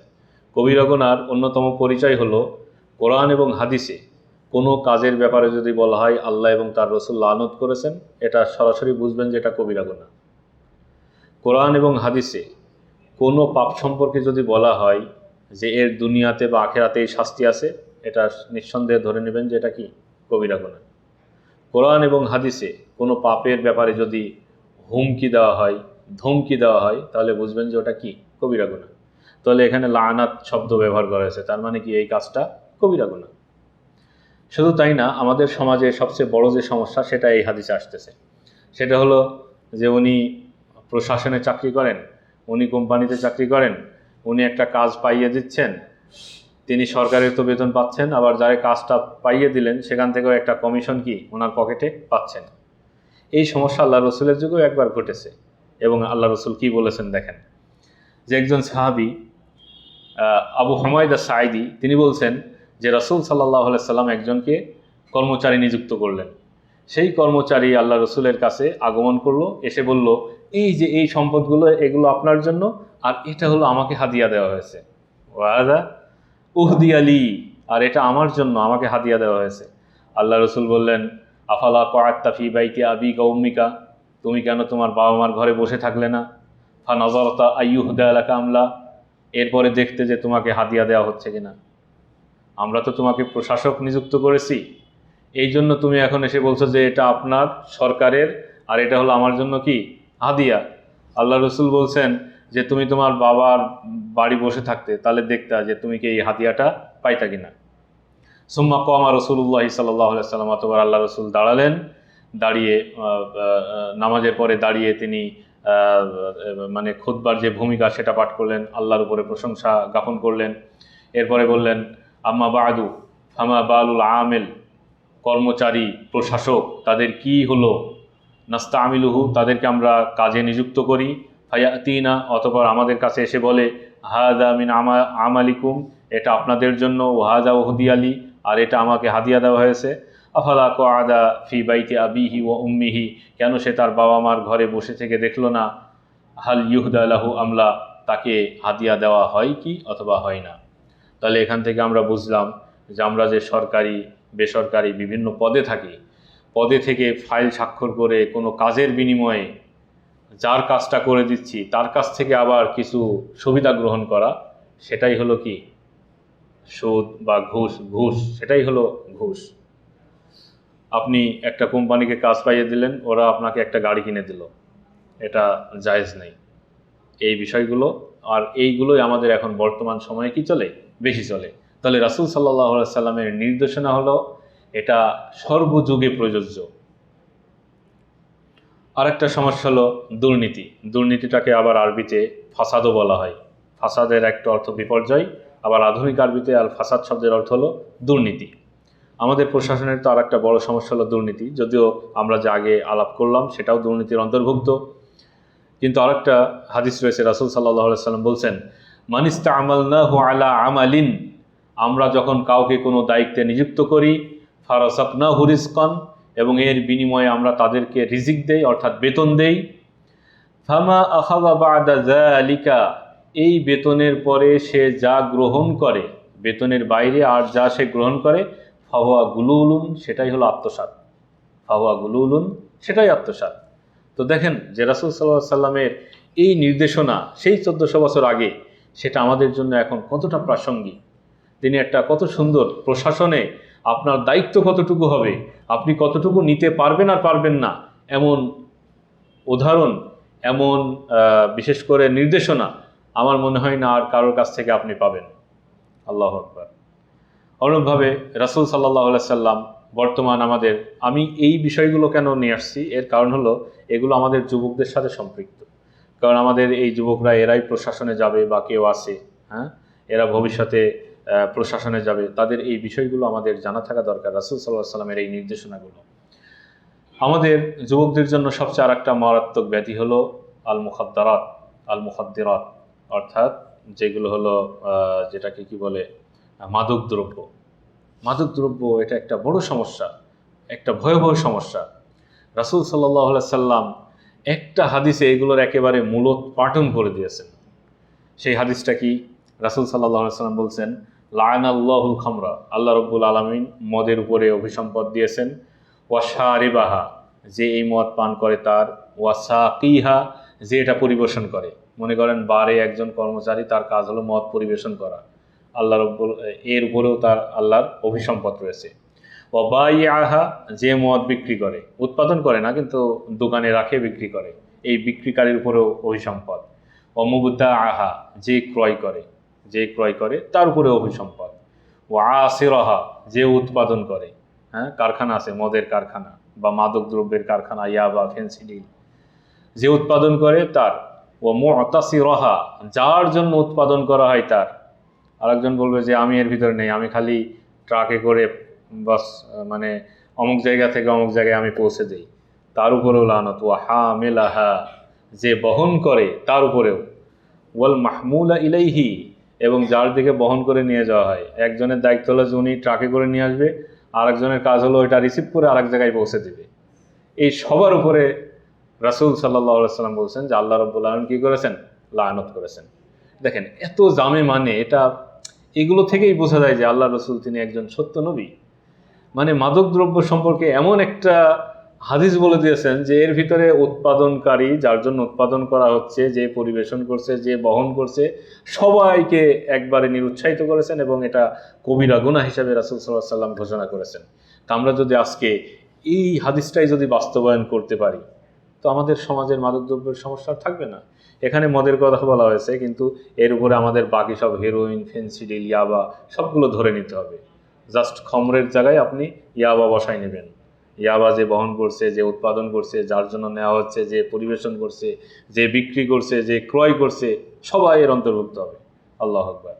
কবিরা গুনার অন্যতম পরিচয় হলো, কোরআন এবং হাদিসে কোনো কাজের ব্যাপারে যদি বলা হয় আল্লাহ এবং তার রসুল লানত করেছেন, এটা সরাসরি বুঝবেন যে এটা কবিরা গুনাহ। কোরআন এবং হাদিসে কোনো পাপ সম্পর্কে যদি বলা হয় যে এর দুনিয়াতে বা আখেরাতে এই শাস্তি আছে, এটা নিঃসন্দেহে ধরে নেবেন যে এটা কি? কবিরা গুনাহ। কোরআন এবং হাদিসে কোনো পাপের ব্যাপারে যদি হুমকি দেওয়া হয়, ধমকি দেওয়া হয়, তাহলে বুঝবেন যে ওটা কি? কবিরা গুনাহ। তাহলে এখানে লানাত শব্দ ব্যবহার করা হয়েছে, তার মানে কি? এই কাজটা কবিরা গুনাহ। শুধু তাই না, আমাদের সমাজে সবচেয়ে বড় যে সমস্যা সেটা এই হাদিসে আসতেছে। সেটা হলো যে উনি প্রশাসনে চাকরি করেন, উনি কোম্পানিতে চাকরি করেন, উনি একটা কাজ পাইয়ে দিচ্ছেন, তিনি সরকারের তো বেতন পাচ্ছেন, আবার যারা কাজটা পাইয়ে দিলেন সেখান থেকেও একটা কমিশন কি ওনার পকেটে পাচ্ছেন। এই সমস্যা আল্লাহ রসুলের যুগেও একবার ঘটেছে। এবং আল্লাহ রসুল কি বলেছেন দেখেন, যে একজন সাহাবী আবু হুমায়দ আস-সাঈদী তিনি বলছেন যে রাসূল সাল্লাল্লাহু আলাইহি সাল্লাম একজনকে কর্মচারী নিযুক্ত করলেন। সেই কর্মচারী আল্লাহ রসুলের কাছে আগমন করলো, এসে বলল, এই যে এই সম্পদগুলো, এগুলো আপনার জন্য, আর এটা হলো আমাকে হাদিয়া দেওয়া হয়েছে। ওয়াদা উহদিয়ালি, আর এটা আমার জন্য, আমাকে হাদিয়া দেওয়া হয়েছে। আল্লাহ রসুল বললেন, আফালা কআত্তা ফি বাইতি আবিকা উম্মিকা, তুমি কেন তোমার বাবা মার ঘরে বসে থাকলে না? ফা নাযারতা আইয়ুহদা লাকা আমলা, এরপরে দেখতে যে তোমাকে হাদিয়া দেওয়া হচ্ছে কিনা। আমরা তো তোমাকে প্রশাসক নিযুক্ত করেছি, এই জন্য তুমি এখন এসে বলছো যে এটা আপনার সরকারের, আর এটা হলো আমার জন্য কি? হাদিয়া। আল্লাহ রসুল বলছেন যে তুমি তোমার বাবার বাড়ি বসে থাকতে, তাহলে দেখতা যে তুমি কি এই হাদিয়াটা পাইতা কিনা। সুম্মা কামা রাসূলুল্লাহি সাল্লাল্লাহু আলাইহি ওয়াসাল্লাম, অতঃপর আল্লাহ রসুল দাঁড়ালেন, দাঁড়িয়ে নামাজের পরে দাঁড়িয়ে তিনি মানে খুতবার যে ভূমিকা সেটা পাঠ করলেন, আল্লাহর উপরে প্রশংসা জ্ঞাপন করলেন। এরপরে বললেন, আম্মা বাদু ফামা বালুল আমিল, কর্মচারী প্রশাসক তাদের কি হলো? নাস্তামিলুহু, তাদেরকে আমরা কাজে নিযুক্ত করি। ফায়াতিনা, অতঃপর আমাদের কাছে এসে বলে, হাযা মিন আমালিকুম, এটা আপনাদের জন্য, ওয়াহাযা উহদিয়ালি, আর এটা আমাকে হাদিয়া দেওয়া হয়েছে। আফালা কআদা ফি বাইতি আবিহি ওয়া উম্মিহি, কেন সে তার বাবা মার ঘরে বসে থেকে দেখলো না? হাল ইউহদা লাহু আমলা, তাকে হাদিয়া দেওয়া হয় কি অথবা হয় না। তাহলে এখান থেকে আমরা বুঝলাম যে আমরা যে সরকারি বেসরকারি বিভিন্ন পদে থাকি, পদে থেকে ফাইল স্বাক্ষর করে কোনো কাজের বিনিময়ে যার কাজটা করে দিচ্ছি তার কাছ থেকে আবার কিছু সুবিধা গ্রহণ করা, সেটাই হলো কি? সুদ বা ঘুষ। সেটাই হলো ঘুষ। আপনি একটা কোম্পানিকে কাজ পাইয়ে দিলেন, ওরা আপনাকে একটা গাড়ি কিনে দিল, এটা জায়েজ নেই। এই বিষয়গুলো, আর এইগুলোই আমাদের এখন বর্তমান সময়ে কি চলে? বেশি চলে। তাহলে রাসূল সাল্লাল্লাহু আলাইহি সাল্লামের নির্দেশনা হলো এটা সর্বযুগে প্রযোজ্য। আরেকটা সমস্যা হলো দুর্নীতি। দুর্নীতিটাকে আবার আরবিতে ফাসাদও বলা হয়। ফাসাদের একটা অর্থ বিপর্যয়, আবার আধুনিক আরবিতে আল ফাসাদ শব্দের অর্থ হলো দুর্নীতি। আমাদের প্রশাসনের তো আর একটা বড় সমস্যা হলো দুর্নীতি, যদিও আমরা যে আগে আলাপ করলাম সেটাও দুর্নীতির অন্তর্ভুক্ত। কিন্তু আরেকটা হাদিস রয়েছে, রাসূল সাল্লাল্লাহু আলাইহি সাল্লাম বলছেন, মান ইসতা'মালনাহু আলা আমালিন, আমরা যখন কাউকে কোনো দায়িত্বে নিযুক্ত করি, ফারাযাকনাহু রিজকান, এবং এর বিনিময়ে আমরা তাদেরকে রিজিক দেই, অর্থাৎ বেতন দেই, ফামা আখাযা বা'দা যালিকা, এই বেতনের পরে সে যা গ্রহণ করে, বেতনের বাইরে আর যা সে গ্রহণ করে, ফাহুয়া গুলুলুন, সেটাই হলো আত্মসাৎ। ফাহুয়া গুলুলুন, সেটাই আত্মসাৎ। তো দেখেন যে রাসূল সাল্লাল্লাহু আলাইহি সাল্লামের এই নির্দেশনা সেই 1400 বছর আগে, সেটা আমাদের জন্য এখন কতটা প্রাসঙ্গিক। তিনি একটা কত সুন্দর প্রশাসনে আপনার দায়িত্ব কতটুকু হবে, আপনি কতটুকু নিতে পারবেন আর পারবেন না, এমন উদাহরণ, এমন বিশেষ করে নির্দেশনা আমার মনে হয় না আর কারোর কাছ থেকে আপনি পাবেন। আল্লাহু আকবার। অনুরূপভাবে রাসূল সাল্লাল্লাহু আলাইহি সাল্লাম বর্তমান আমাদের, আমি এই বিষয়গুলো কেন নিয়ে আসছি, এর কারণ হলো এগুলো আমাদের যুবকদের সাথে সম্পৃক্ত। কারণ আমাদের এই যুবকরা, এরাই প্রশাসনে যাবে বা কেউ আছে, হ্যাঁ, এরা ভবিষ্যতে প্রশাসনে যাবে, তাদের এই বিষয়গুলো আমাদের জানা থাকা দরকার, রাসূল সাল্লাল্লাহু আলাইহি সাল্লামের এই নির্দেশনাগুলো। আমাদের যুবকদের জন্য সবচেয়ে আরেকটা মারাত্মক ব্যাধি হলো আল মুখাদ্দারাত, আল মুখাদ্দিরাত, অর্থাৎ যেগুলো হলো যেটাকে কি বলে, মাদকদ্রব্য। মাদকদ্রব্য এটা একটা বড় সমস্যা, একটা ভয়াবহ সমস্যা। রাসূল সাল্লাল্লাহু আলাইহি সাল্লাম একটা হাদিসে এগুলোর একেবারে মূলোৎপাটন করে দিয়েছেন। সেই হাদিসটা কি? রাসূল সাল্লাল্লাহু আলাইহি সাল্লাম বলছেন, লাআনাল্লাহুল খামরা, আল্লাহ রাব্বুল আলামিন মদের উপরে অভিসম্পদ দিয়েছেন, ওয়া শারিবাহা, যে এই মদ পান করে তার, ওয়া সাকিহা, যে এটা পরিবেশন করে। মনে করেন বারে একজন কর্মচারী, তার কাজ হলো মদ পরিবেশন করা, আল্লাহ রাব্বুল এর উপরেও তার আল্লাহর অভিসম্পদ রয়েছে। ওয়া বাইআহা, যে মদ বিক্রি করে, উৎপাদন করে না কিন্তু দোকানে রাখে বিক্রি করে, এই বিক্রিকারীর উপরেও অভিসম্পদ। ওয়া মুবতাআহা, যে ক্রয় করে, যে ক্রয় করে তার উপরে অভিসম্পদ। ওয়া আসিরাহা, যে উৎপাদন করে, হ্যাঁ, কারখানা আছে, মদের কারখানা বা মাদক দ্রব্যের কারখানা, ইয়াবা, ফেন্সিডিল, যে উৎপাদন করে তার। ওয়া মুতাসিরাহা, যার জন্য উৎপাদন করা হয় তার। আরেকজন বলবে যে আমি এর ভিতরে নেই, আমি খালি ট্রাকে করে বাস মানে অমুক জায়গা থেকে অমুক জায়গায় আমি পৌঁছে দিই, তার উপরেও লানত। ওয়া হামিলাহা, যে বহন করে তার উপরেও। ওয়াল মাহমুলা ইলাইহি, এবং যার দিকে বহন করে নিয়ে যাওয়া হয়, একজনের দায়িত্ব হলো যে উনি ট্রাকে করে নিয়ে আসবে, আরেকজনের কাজ হলো এটা রিসিভ করে আরেক জায়গায় পৌঁছে দিবে। এই সবার উপরে রাসূল সাল্লাল্লাহু আলাইহি সাল্লাম বলছেন যে আল্লাহ রাব্বুল আলামিন কি করেছেন? লানত করেছেন। দেখেন এত জামে, মানে এটা, এগুলো থেকেই বোঝা যায় যে আল্লাহ রসুল তিনি একজন সত্য নবী। মানে মাদকদ্রব্য সম্পর্কে এমন একটা হাদিস বলে দিয়েছেন যে এর ভিতরে উৎপাদনকারী, যার জন্য উৎপাদন করা হচ্ছে, যে পরিবেশন করছে, যে বহন করছে, সবাইকে একবারে নিরুৎসাহিত করেছেন, এবং এটা কবিরা গুনাহ হিসাবে রাসূল সাল্লাল্লাহু আলাইহি সাল্লাম ঘোষণা করেছেন। তা আমরা যদি আজকে এই হাদিসটাই যদি বাস্তবায়ন করতে পারি, তো আমাদের সমাজের মাদকদ্রব্যের সমস্যা থাকবে না। এখানে মদের কথা বলা হয়েছে, কিন্তু এর উপরে আমাদের বাকি সব হেরোইন, ফেন্সিডিল, ইয়াবা সবগুলো ধরে নিতে হবে। জাস্ট খমরের জায়গায় আপনি ইয়াবা বসাই নেবেন। ইয়াবা যে বহন করছে, যে উৎপাদন করছে, যার জন্য নেওয়া হচ্ছে, যে পরিবেশন করছে, যে বিক্রি করছে, যে ক্রয় করছে, সবাই এর অন্তর্ভুক্ত হবে। আল্লাহু আকবার।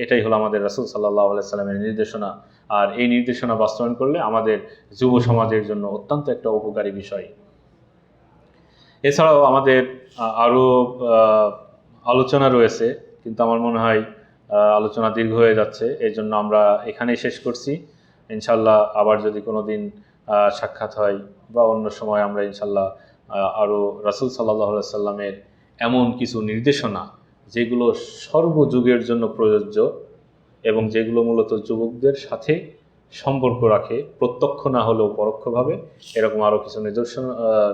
এটাই হলো আমাদের রাসূল সাল্লাল্লাহু আলাইহি সাল্লামের নির্দেশনা। আর এই নির্দেশনা বাস্তবায়ন করলে আমাদের যুব সমাজের জন্য অত্যন্ত একটা উপকারী বিষয়। এছাড়াও আমাদের আরও আলোচনা রয়েছে, কিন্তু আমার মনে হয় আলোচনা দীর্ঘ হয়ে যাচ্ছে, এই জন্য আমরা এখানেই শেষ করছি। ইনশাল্লাহ আবার যদি কোনো দিন সাক্ষাৎ হয় বা অন্য সময় আমরা ইনশাল্লাহ আরও রাসূল সাল্লাল্লাহু আলাইহি সাল্লামের এমন কিছু নির্দেশনা যেগুলো সর্বযুগের জন্য প্রযোজ্য এবং যেগুলো মূলত যুবকদের সাথে সম্পর্ক রাখে, প্রত্যক্ষ না হলেও পরোক্ষভাবে, এরকম আরও কিছু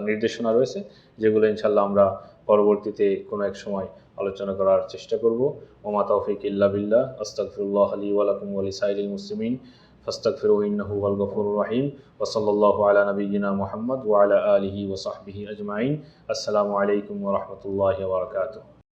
নির্দেশনা রয়েছে যেগুলো ইনশাল্লাহ আমরা পরবর্তীতে কোনো এক সময় আলোচনা করার চেষ্টা করব। ওমা তৌফিক ইল্লা বিল্লাহ, আস্তাগফিরুল্লাহ লি ওয়া লাকুম ওয়া লিসাইরিল মুসলিমিন ফাস্তাগফিরুহু ইন্নাহু হুয়াল গফুরুর রহিম। ওয়া সাল্লাল্লাহু আলা নাবিয়্যিনা মুহাম্মদ ওয়া আলা আলিহি ওয়া সাহবিহি আজমাইন। আসসালামু আলাইকুম ওয়া রাহমাতুল্লাহি ওয়া বারাকাতুহু।